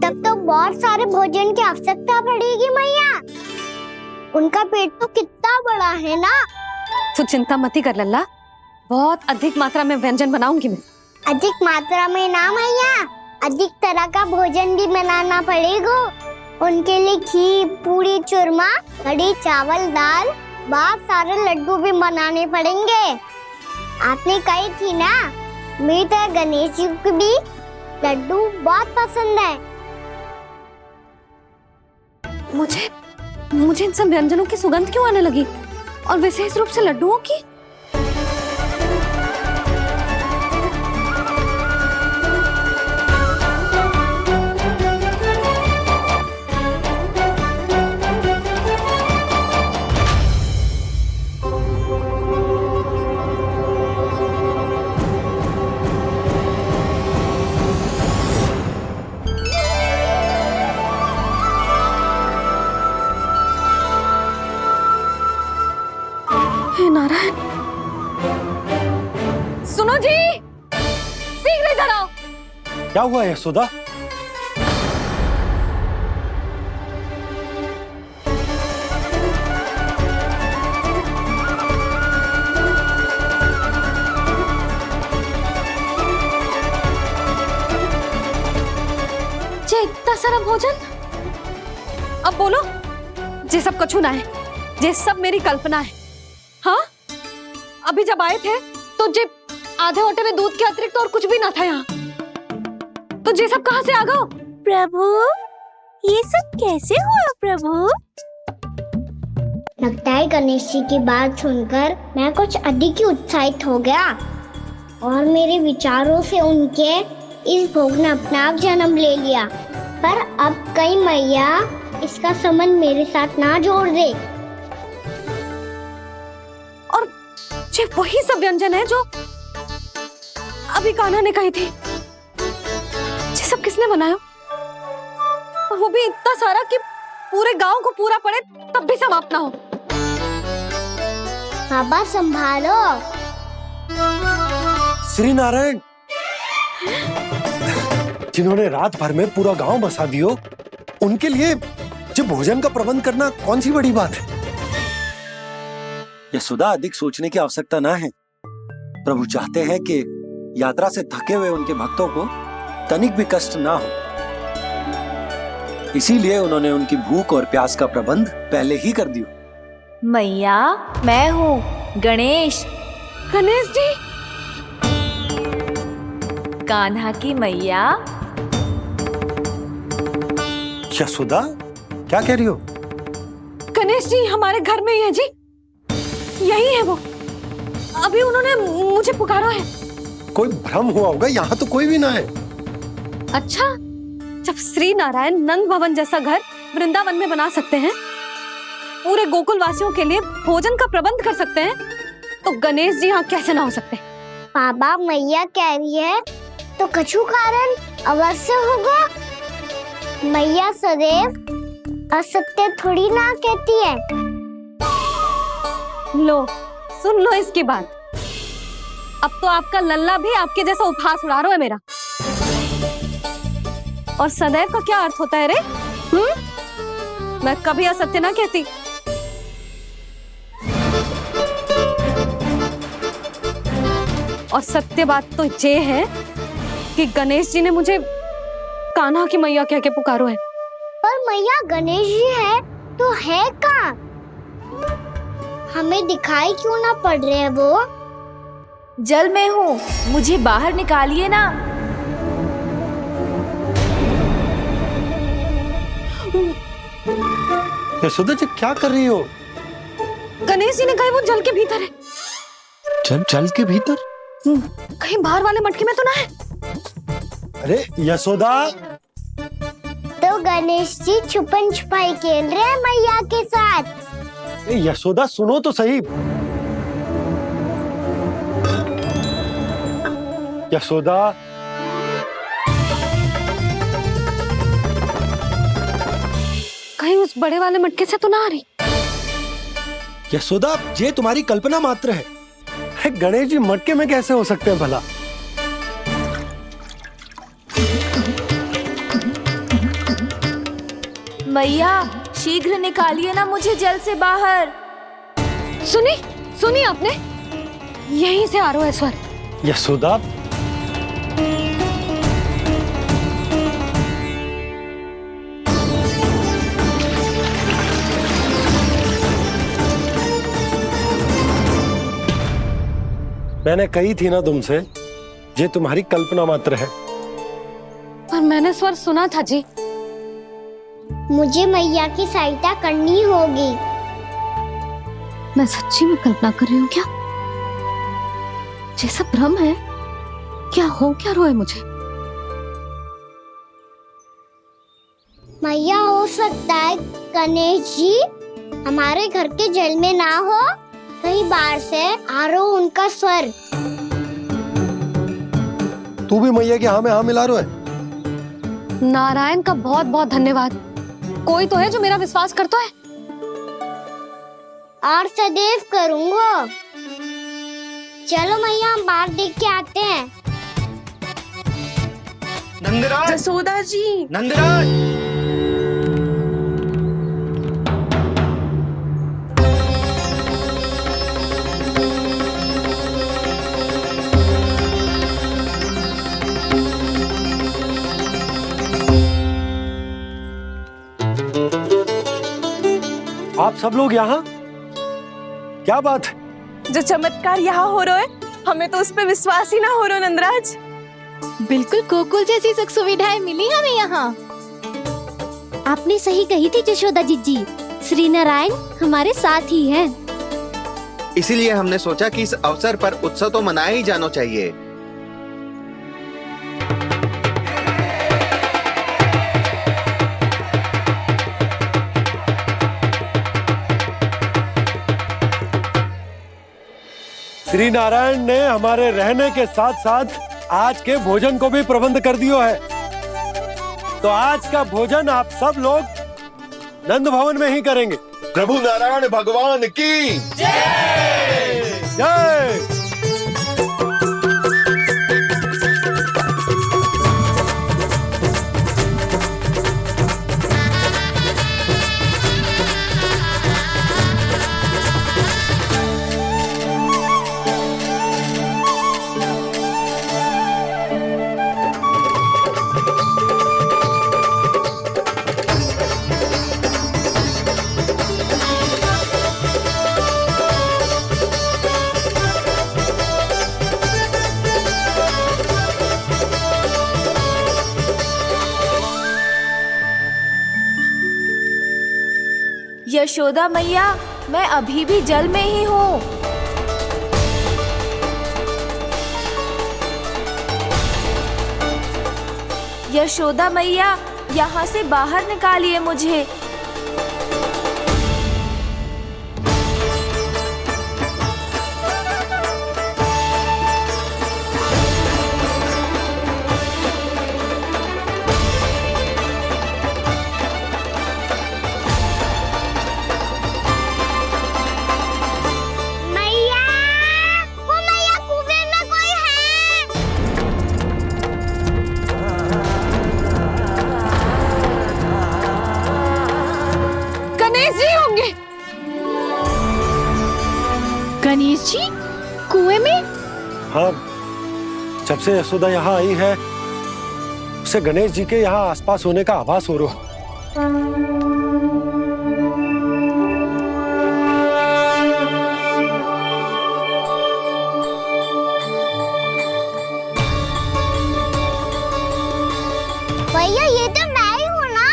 तब तो बहुत सारे भोजन की आवश्यकता पड़ेगी मैया। उनका पेट तो कितना बड़ा है ना। तू चिंता मत कर लल्ला, बहुत अधिक मात्रा में व्यंजन बनाऊंगी मैं। अधिक मात्रा में ना मैया, अधिक तरह का भोजन भी बनाना पड़ेगा। उनके लिए खीर, पूरी, चूरमा, कढ़ी, चावल, दाल, बहुत सारे लड्डू भी बनाने पड़ेंगे। आपने कही थी ना, मेरी तरह गणेश जी को भी लड्डू बहुत पसंद है। मुझे इन सब व्यंजनों की सुगंध क्यों आने लगी, और विशेष रूप से लड्डुओं की? नारायण, सुनो जी, शीघ्र इधर आओ। क्या हुआ यशोदा? जे इतना सारा भोजन, अब बोलो, जे सब कछु ना है, जे सब मेरी कल्पना है। हाँ, अभी जब आए थे तो जे आधे ओटे में दूध के अतिरिक्त और कुछ भी ना था यहाँ, तो जे सब कहाँ से आ गए? प्रभु, ये सब कैसे हुआ प्रभु? लगता है गणेश जी की बात सुनकर मैं कुछ अधिक ही उत्साहित हो गया और मेरे विचारों से उनके इस भोग ने अपना आप जन्म ले लिया। पर अब कहीं मैया इसका संबंध मेरे साथ ना जोड़ दे। और ये वही सब व्यंजन है जो अभी कान्हा ने कही थी। ये सब किसने बनाया? और वो भी इतना सारा कि पूरे गांव को पूरा पड़े तब भी समाप्त ना हो। बाबा संभालो। श्री नारायण, जिन्होंने रात भर में पूरा गांव बसा दियो, उनके लिए जो भोजन का प्रबंध करना कौन सी बड़ी बात है? यशोदा, अधिक सोचने की आवश्यकता ना है। प्रभु चाहते हैं कि यात्रा से थके हुए उनके भक्तों को तनिक भी कष्ट ना हो, इसीलिए उन्होंने उनकी भूख और प्यास का प्रबंध पहले ही कर दिया। मैया, मैं हूँ गणेश। गणेश जी, कान्हा की मैया। यशोदा, क्या कह रही हो? गणेश जी हमारे घर में ही है जी, यही है वो। अभी उन्होंने मुझे पुकारा है। कोई भ्रम हुआ होगा, यहाँ तो कोई भी ना है। अच्छा, जब श्री नारायण नंद भवन जैसा घर वृंदावन में बना सकते हैं, पूरे गोकुल वासियों के लिए भोजन का प्रबंध कर सकते हैं, तो गणेश जी यहाँ कैसे ना हो सकते? बाबा, मैया कह रही है तो कछु कारण अवश्य होगा। मैया सदैव असत्य थोड़ी ना कहती है। लो, सुन लो इसकी बात। अब तो आपका लल्ला भी आपके जैसा उपहास उड़ा रहा है मेरा। और सदैव का क्या अर्थ होता है रे? मैं कभी असत्य ना कहती। और सत्य बात तो ये है कि गणेश जी ने मुझे कान्हा की मैया कह के पुकारो है। पर मैया गणेश जी है तो है कहाँ? हमें दिखाई क्यों ना पड़ रहे हैं वो? जल में हूँ, मुझे बाहर निकालिए ना। यशोदा जी, क्या कर रही हो? गणेश जी ने कहा वो जल के भीतर है। जल के भीतर? कहीं बाहर वाले मटके में तो ना है? अरे यशोदा! तो गणेश जी छुपन छुपाई खेल रहे हैं मैया के साथ। यशोदा, सुनो तो सही। यशोदा, कहीं उस बड़े वाले मटके से तो ना आ रही? यशोदा, ये तुम्हारी कल्पना मात्र है। गणेश जी मटके में कैसे हो सकते हैं भला? मैया, शीघ्र निकालिए ना मुझे जल से बाहर। सुनी आपने? यहीं से आ रहा है स्वर। यशोदा, मैंने कही थी ना तुमसे, ये तुम्हारी कल्पना मात्र है। पर मैंने स्वर सुना था जी। मुझे मैया की सहायता करनी होगी। मैं सच्ची में कल्पना कर रही हूँ क्या? जैसा भ्रम है क्या? हो क्या रहा है मुझे? मैया, हो सकता है गणेश जी हमारे घर के जल में ना हो, कहीं बाहर से आ रहा हो उनका स्वर। तू भी मैया के हाँ में हाँ मिला रहा है। नारायण का बहुत बहुत धन्यवाद। कोई तो है जो मेरा विश्वास करता है। और सदैव करूंगा। चलो मैया, हम बाहर देख के आते हैं। नंदराज, यशोदा जी, नंदराज, आप सब लोग यहाँ? क्या बात है? जो चमत्कार यहाँ हो रहा है, हमें तो उस पे विश्वास ही ना हो रहा नंदराज। बिल्कुल गोकुल जैसी सुख सुविधाएं मिली हमें यहाँ। आपने सही कही थी यशोदा जीजी, श्री नारायण हमारे साथ ही हैं। इसीलिए हमने सोचा कि इस अवसर पर उत्सव तो मनाया ही जाना चाहिए। श्री नारायण ने हमारे रहने के साथ साथ आज के भोजन को भी प्रबंध कर दिया है। तो आज का भोजन आप सब लोग नंद भवन में ही करेंगे। प्रभु नारायण भगवान की जय जय। यशोदा मैया, मैं अभी भी जल में ही हूँ। यशोदा मैया, यहाँ से बाहर निकालिए मुझे। मैया, वो मैया कुएं में कोई है। गणेश जी होंगे। गणेश जी कुएं में? हाँ, जब से यशोदा यहाँ आई है उसे गणेश जी के यहाँ आसपास होने का आभास हो रहा। भैया ये तो मैं ही हूँ ना।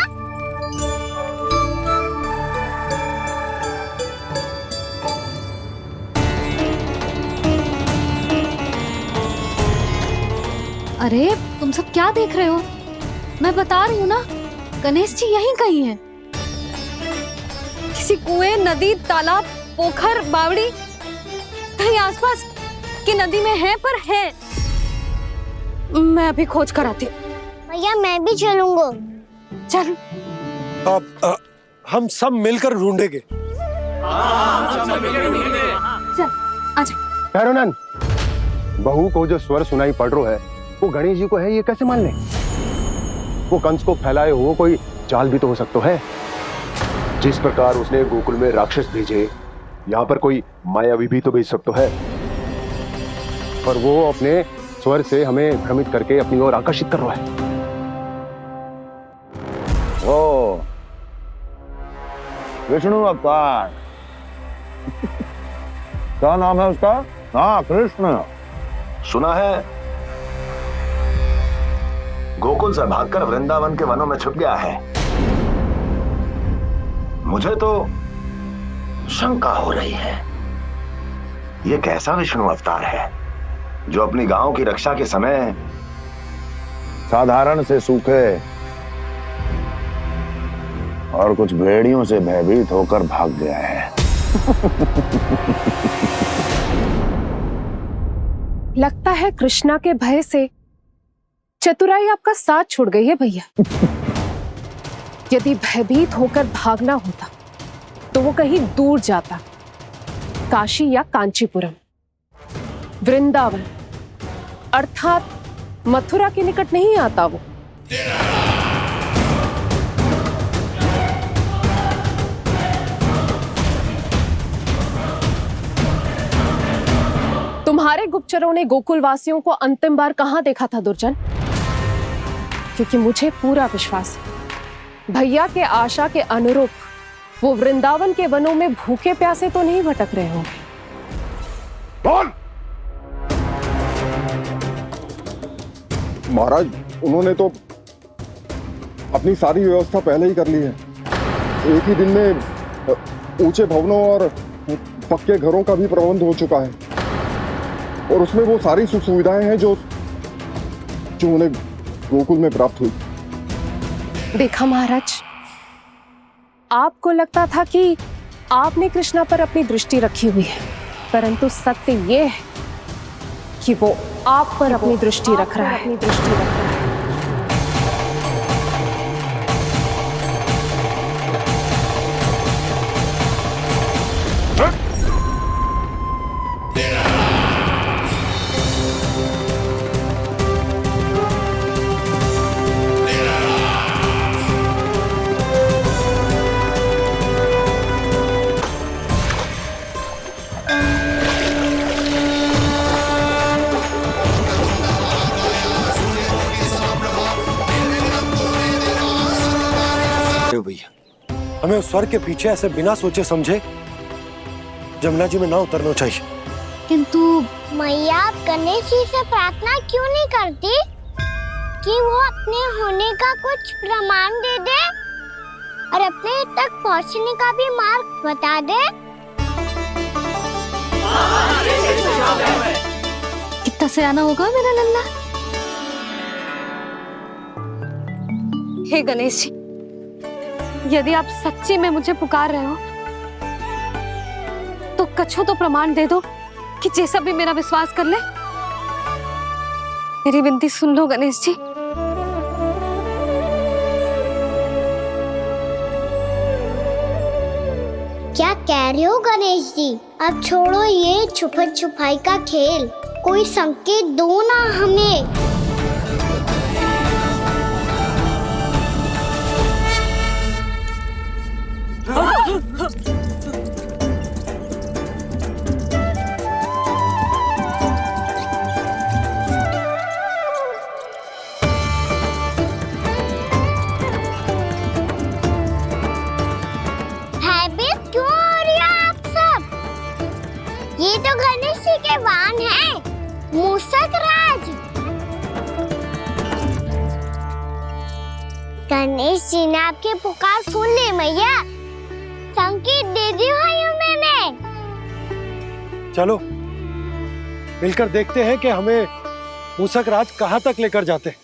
अरे तुम सब क्या देख रहे हो? मैं बता रही हूँ ना, गणेश जी यहीं कहीं हैं। किसी कुएं, नदी, तालाब, पोखर, बावड़ी कहीं आसपास की नदी में है, पर है। मैं अभी खोज कर आती हूँ। भैया मैं भी चलूंगा। चल। अब हम सब मिलकर ढूंढेंगे। चल आजा। भैरवनाथ, बहू को जो स्वर सुनाई पड़ रहा है वो गणेश जी को है, ये कैसे मान ले? वो कंस को फैलाए हुए कोई चाल भी तो हो सकता है। जिस प्रकार उसने गोकुल में राक्षस भेजे, यहाँ पर कोई मायावी भी तो भेज सकता है। पर वो अपने स्वर से हमें भ्रमित करके अपनी ओर आकर्षित कर रहा है। ओ विष्णु अवतार। क्या नाम है उसका? हाँ, कृष्ण। सुना है गोकुल से भागकर वृंदावन के वनों में छुप गया है। मुझे तो शंका हो रही है, ये कैसा विष्णु अवतार है जो अपनी गांव की रक्षा के समय साधारण से सूखे और कुछ भेड़ियों से भयभीत होकर भाग गया है। लगता है कृष्णा के भय से चतुराई आपका साथ छोड़ गई है भैया। यदि भयभीत होकर भागना होता तो वो कहीं दूर जाता, काशी या कांचीपुरम, वृंदावन अर्थात मथुरा के निकट नहीं आता वो। तुम्हारे गुप्तचरों ने गोकुल वासियों को अंतिम बार कहां देखा था दुर्जन? क्योंकि मुझे पूरा विश्वास है भैया के आशा के अनुरूप वो वृंदावन के वनों में भूखे प्यासे तो नहीं भटक रहे होंगे। बोल। महाराज, उन्होंने तो अपनी सारी व्यवस्था पहले ही कर ली है। एक ही दिन में ऊंचे भवनों और पक्के घरों का भी प्रबंध हो चुका है, और उसमें वो सारी सुख सुविधाएं हैं जो उन्हें गोकुल में प्राप्त हुई। देखा महाराज, आपको लगता था कि आपने कृष्णा पर अपनी दृष्टि रखी हुई है, परंतु सत्य ये है कि वो आप पर अपनी दृष्टि रख रहा है। हमें उस स्वर के पीछे ऐसे बिना सोचे समझे जमुना जी में ना उतरना चाहिए। किंतु मैया, आप गणेश जी से प्रार्थना क्यों नहीं करती कि वो अपने होने का कुछ प्रमाण दे दे? और अपने तक पहुंचने का भी मार्ग बता दे। कितना सयाना होगा मेरा लल्ला। हे गणेश जी, यदि आप सच्ची में मुझे पुकार रहे हो तो कछु तो प्रमाण दे दो कि जैसा भी मेरा विश्वास कर ले। मेरी विनती सुन लो गणेश जी। क्या कह रहे हो गणेश जी? अब छोड़ो ये छुपन छुपाई का खेल, कोई संकेत दो ना हमें। भयभीत क्यों हो रही हो आप सब? ये तो गणेश जी के वाहन हैं, मूषक राज। गणेश जी ने आपकी पुकार सुन ली मैया, संकेत दे दी भाइयों मैंने। चलो मिलकर देखते हैं कि हमें मूषक राज कहाँ तक लेकर जाते हैं।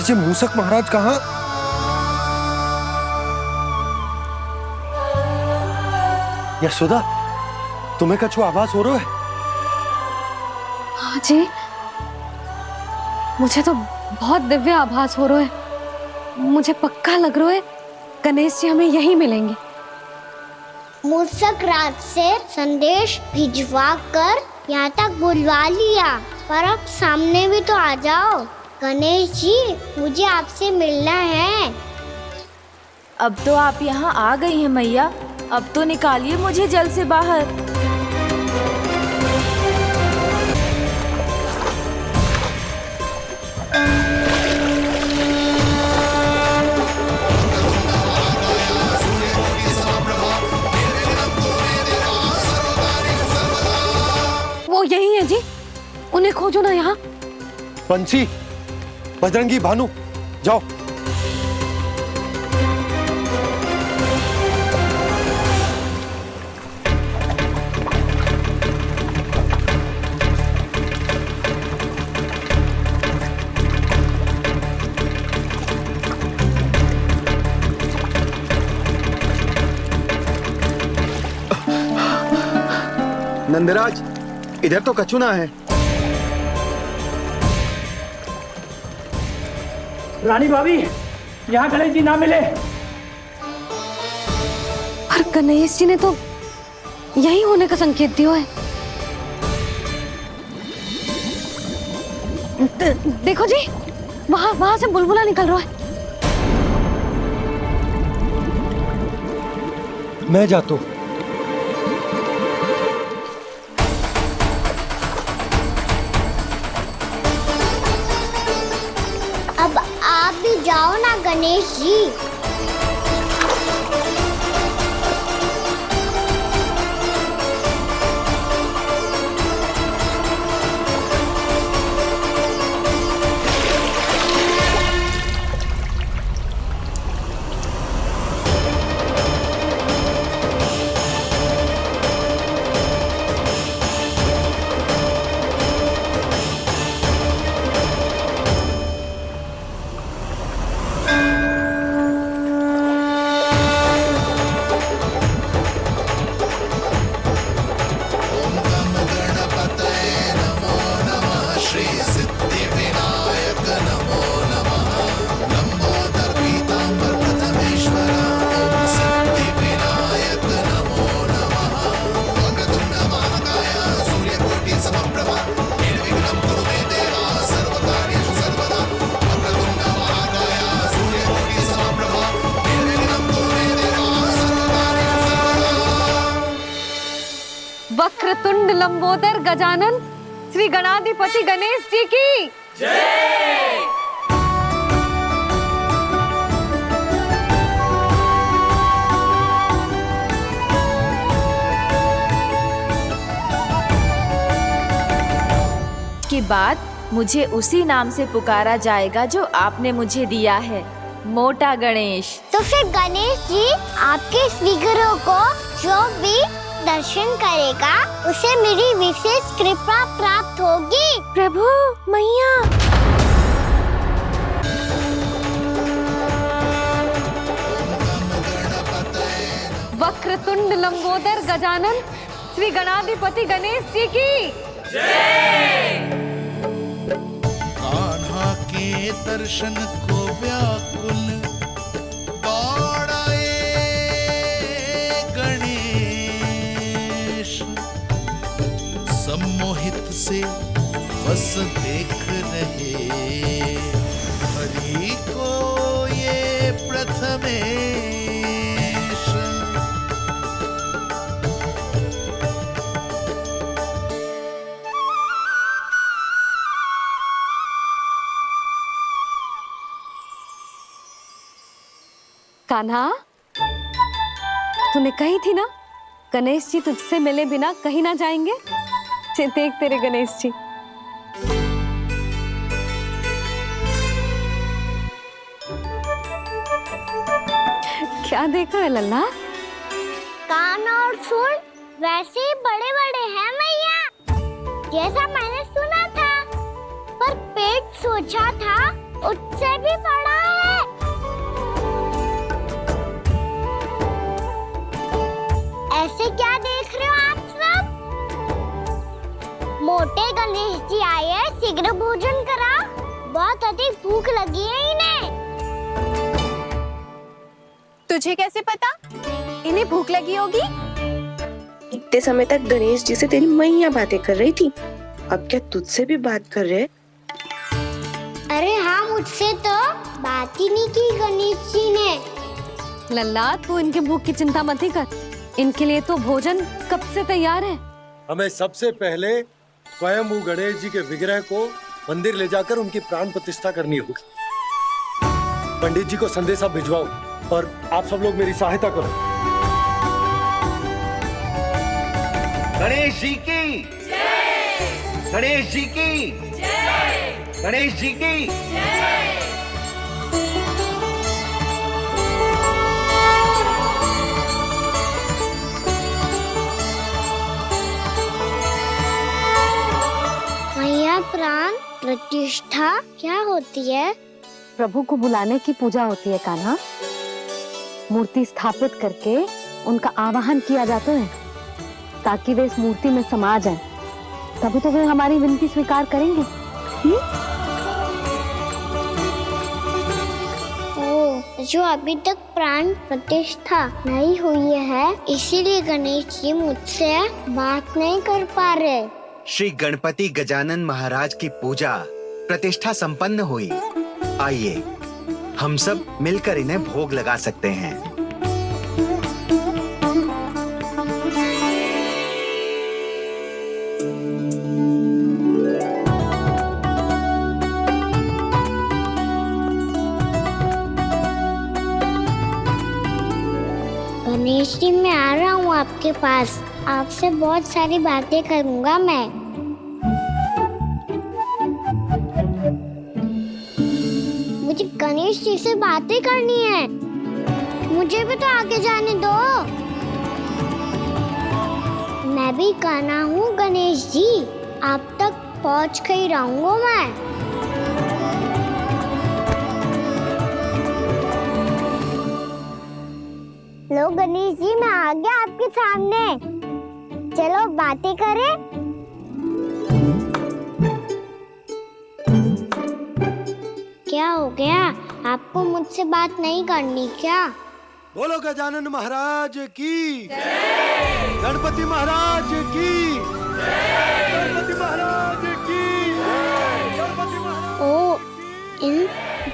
जी मूषक महाराज कहाँ? यशोदा, तुम्हें कछु आभास हो रहा है? हाँ जी, मुझे तो बहुत दिव्य आभास हो रहा है। मुझे पक्का लग रहा है गणेश जी हमें यहीं मिलेंगे। मूषक राज से संदेश भिजवा कर यहाँ तक बुलवा लिया, पर अब सामने भी तो आ जाओ। गणेश जी, मुझे आपसे मिलना है। अब तो आप यहाँ आ गई हैं मैया, अब तो निकालिए मुझे जल से बाहर। वो यही है जी, उन्हें खोजो ना यहाँ। पंछी, बजरंगी, भानु, जाओ। नंदराज, इधर तो कछुना है। रानी भाभी, यहाँ गणेश जी ना मिले। पर गणेश जी ने तो यही होने का संकेत दिया है। देखो जी, वहां से बुलबुला निकल रहा है। मैं जाता हूँ। अब आप भी जाओ ना गणेश जी। वक्रतुंड लंबोदर गजानन श्री गणाधिपति गणेश जी की जय। के बाद मुझे उसी नाम से पुकारा जाएगा जो आपने मुझे दिया है, मोटा गणेश। तो फिर गणेश जी आपके इस विग्रह को जो भी दर्शन करेगा उसे मेरी विशेष कृपा प्राप्त होगी। प्रभु, मैया। वक्रतुंड लंबोदर गजानन श्री गणाधिपति गणेश जी की जय। कान्हा के दर्शन को व्याकुल दौड़ाए गणेश, सम्मोहित से बस देख रहे हरि को ये प्रथमेश। कान्हा, तूने कही थी ना गणेश जी तुझसे मिले बिना कहीं ना जाएंगे। देख तेरे गणेश जी। क्या देख रहा है लल्ला? कान और सुन वैसे ही बड़े बड़े हैं मैया, जैसा मैंने सुना था, पर पेट सोचा था उससे भी बड़ा है। ऐसे क्या देख रहे हो आप सब? मोटे गणेश जी आए हैं, शीघ्र भोजन करा, बहुत अधिक भूख लगी है इन्हें। तुझे कैसे पता इन्हें भूख लगी होगी? इतने समय तक गणेश जी से तेरी मैया बातें कर रही थी, अब क्या तुझसे भी बात कर रहे? अरे हाँ, मुझसे तो बात ही नहीं की गणेश जी ने। लल्ला, तू इनके भूख की चिंता मत ही कर, इनके लिए तो भोजन कब से तैयार है। हमें सबसे पहले स्वयं गणेश जी के विग्रह को मंदिर ले जाकर उनकी प्राण प्रतिष्ठा करनी होगी। पंडित जी को संदेशा भिजवाओ और आप सब लोग मेरी सहायता करो। गणेश जी की जय। गणेश जी की जय। गणेश जी की जय। मैया, प्राण प्रतिष्ठा क्या होती है? प्रभु को बुलाने की पूजा होती है कान्हा। मूर्ति स्थापित करके उनका आवाहन किया जाता है ताकि वे इस मूर्ति में समा जाएं। तभी तो वे हमारी विनती स्वीकार करेंगे। ओ, जो अभी तक प्राण प्रतिष्ठा नहीं हुई है, इसीलिए गणेश जी मुझसे बात नहीं कर पा रहे। श्री गणपति गजानन महाराज की पूजा प्रतिष्ठा संपन्न हुई। आइए हम सब मिलकर इन्हें भोग लगा सकते हैं। गणेश जी, मैं आ रहा हूँ आपके पास, आपसे बहुत सारी बातें करूँगा मैं। मुझे गणेश जी से बातें करनी है, मुझे भी तो आगे जाने दो। मैं भी कान्हा हूँ गणेश जी, आप तक पहुँच कर ही रहूंगा मैं। लो गणेश जी, मैं आ गया आपके सामने, चलो बातें करें। क्या हो गया, आपको मुझसे बात नहीं करनी क्या? बोलो गजानन महाराज की जय। गणपति महाराज की जय। गणपति महाराज की जय। गणपति महाराज। ओ, इन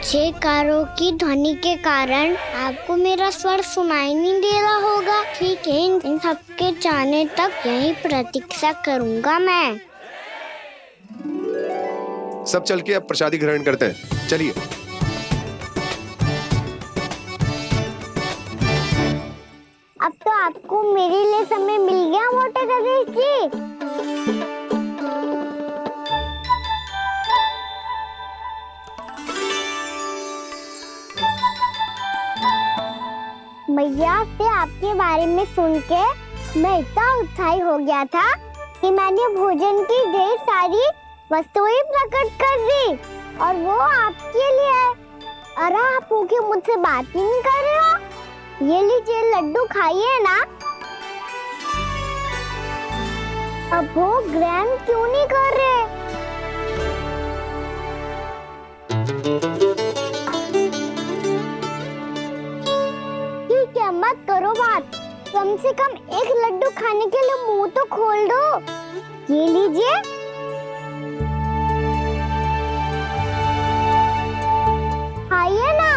जयकारों की ध्वनि के कारण आपको मेरा स्वर सुनाई नहीं दे रहा होगा। ठीक है, इन सबके जाने तक यही प्रतीक्षा करूंगा मैं। सब चल के अब प्रसादी ग्रहण करते हैं, चलिए। अब तो आपको मेरे लिए समय मिल गया मोटे गणेश जी। मैया से आपके बारे में सुन के मैं इतना उत्साही हो गया था कि मैंने भोजन की ढेर सारी वस्तुएं प्रकट कर दी, और वो आपके लिए। अरे आप भूखे मुझसे बात ही नहीं कर रहे हो। ये लीजिए लड्डू खाइए ना। अब वो ग्रहण क्यों नहीं कर रहे? ठीक है, मत करो बात। कम से कम एक लड्डू खाने के लिए मुंह तो खोल दो। ये लीजिए। खाइए ना।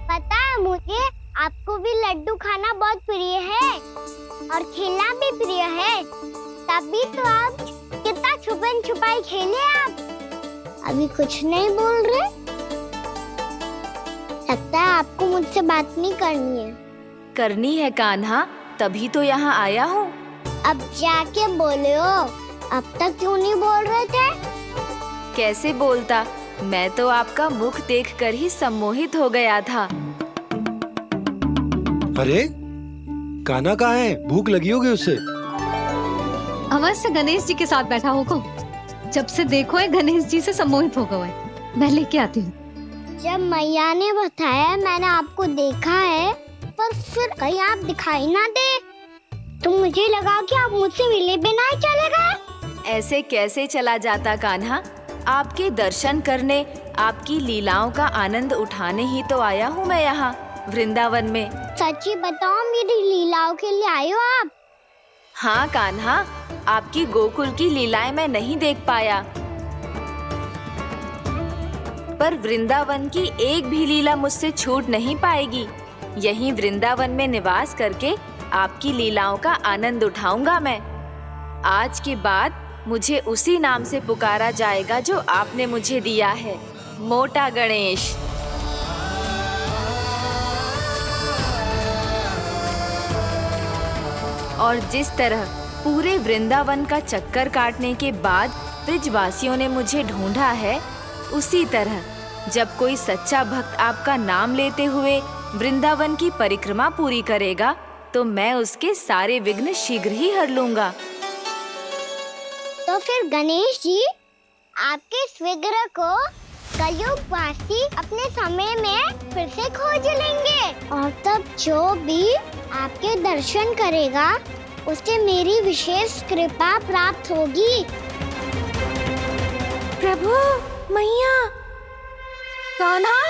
पता है मुझे, आपको भी लड्डू खाना बहुत प्रिय है और खेलना भी प्रिय है, तभी तो आप कितना छुपन छुपाई खेले। आप अभी कुछ नहीं बोल रहे। लगता है आपको मुझसे बात नहीं करनी है। करनी है कान्हा, तभी तो यहाँ आया हूँ। अब जाके बोले हो। अब तक क्यों नहीं बोल रहे थे? कैसे बोलता, मैं तो आपका मुख देखकर ही सम्मोहित हो गया था। अरे कान्हा कहाँ है? भूख लगी होगी उसे। अवश्य गणेश जी के साथ बैठा होगा। जब से देखो है गणेश जी से सम्मोहित हो गए। मैं लेके आती हूँ। जब मैया ने बताया मैंने आपको देखा है, पर फिर कहीं आप दिखाई ना दे, तो मुझे लगा कि आप मुझसे मिले बिना ही चले गए। ऐसे कैसे चला जाता कान्हा? आपके दर्शन करने, आपकी लीलाओं का आनंद उठाने ही तो आया हूँ मैं यहाँ वृंदावन में। सच्ची बताओ, मेरी लीलाओं के लिए आए हो आप? हाँ कान्हा, आपकी गोकुल की लीलाएं मैं नहीं देख पाया, पर वृंदावन की एक भी लीला मुझसे छूट नहीं पाएगी। यहीं वृंदावन में निवास करके आपकी लीलाओं का आनंद उठाऊंगा मैं। आज के बाद मुझे उसी नाम से पुकारा जाएगा जो आपने मुझे दिया है, मोटा गणेश। और जिस तरह पूरे वृंदावन का चक्कर काटने के बाद ब्रिजवासियों ने मुझे ढूंढा है, उसी तरह जब कोई सच्चा भक्त आपका नाम लेते हुए वृंदावन की परिक्रमा पूरी करेगा, तो मैं उसके सारे विघ्न शीघ्र ही हर लूंगा। तो फिर गणेश जी, आपके इस विग्रह को कलयुग वासी अपने समय में फिर से खोज लेंगे, और तब जो भी आपके दर्शन करेगा उसे मेरी विशेष कृपा प्राप्त होगी। प्रभु, मैया, कान्हा,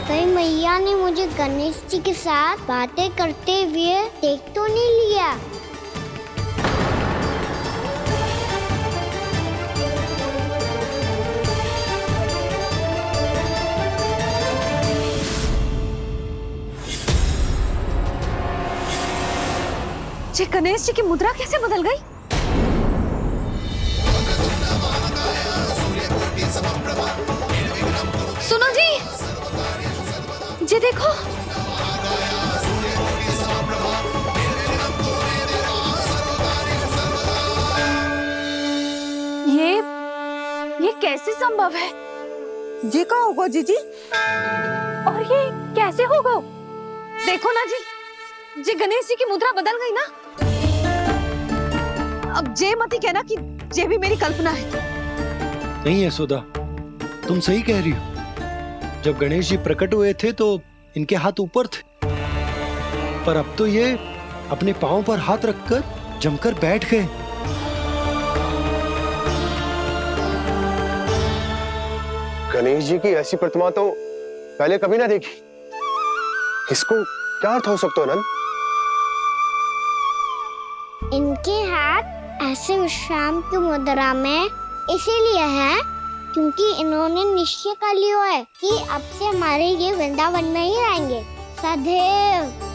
कहीं मैया ने मुझे गणेश जी के साथ बातें करते हुए देख तो नहीं लिया? ये गणेश जी की मुद्रा कैसे बदल गई? सुनो जी, ये देखो। ये कैसे संभव है? ये का होगा जीजी? और ये कैसे होगा? देखो ना जी, जे गणेश जी की मुद्रा बदल गई ना। अब जे मत ही कहना कि जे भी मेरी कल्पना है। नहीं यशोदा, तुम सही कह रही हो। जब गणेश जी प्रकट हुए थे तो इनके हाथ ऊपर थे, पर अब तो ये अपने पांव पर हाथ रखकर जमकर बैठ गए। गणेश जी की ऐसी प्रतिमा तो पहले कभी ना देखी। इसको क्या अर्थ हो सकता है नंद? इनके हाथ ऐसे विश्राम की मुद्रा में इसीलिए है क्योंकि इन्होंने निश्चय कर लिया है कि अब से हमारे ये वृंदावन में ही रहेंगे सदैव।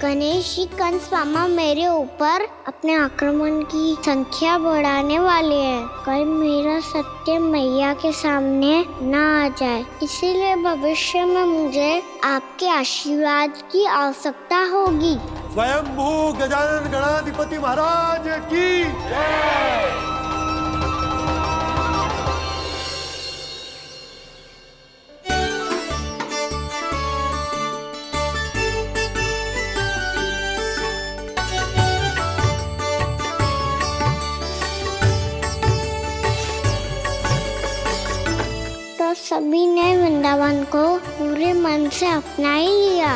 गणेश जी कंस मामा मेरे ऊपर अपने आक्रमण की संख्या बढ़ाने वाले हैं। कल मेरा सत्य मैया के सामने ना आ जाए, इसीलिए भविष्य में मुझे आपके आशीर्वाद की आवश्यकता होगी। स्वयंभू गजानन गणाधिपति महाराज की जय। तो सभी ने वृंदावन को पूरे मन से अपना ही लिया।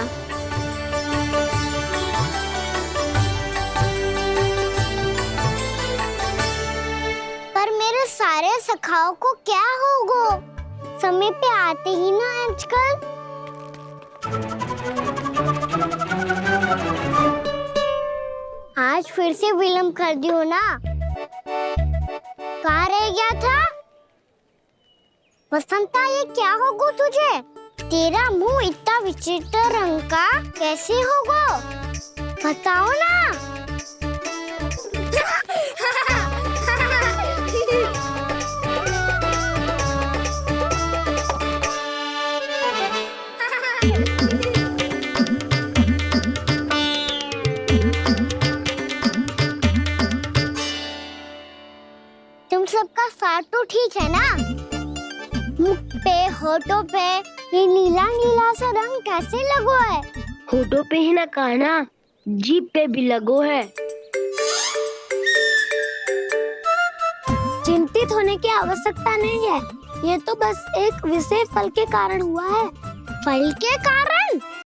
पर मेरे सारे सखाओं को क्या होगा? समय पे आते ही ना आजकल। आज फिर से विलम्ब कर दियो ना। कहाँ रह गया था? वसंता, ये क्या होगा तुझे? तेरा मुंह इतना विचित्र रंग का कैसे होगा? बताओ ना। तुम सबका साथ तो ठीक है ना? मुख पे, होठों पे ये नीला नीला सा रंग कैसे लगो है? होठों पे ही ना कहना, जीभ पे भी लगो है। चिंतित होने की आवश्यकता नहीं है, ये तो बस एक विशेष फल के कारण हुआ है। फल के कारण?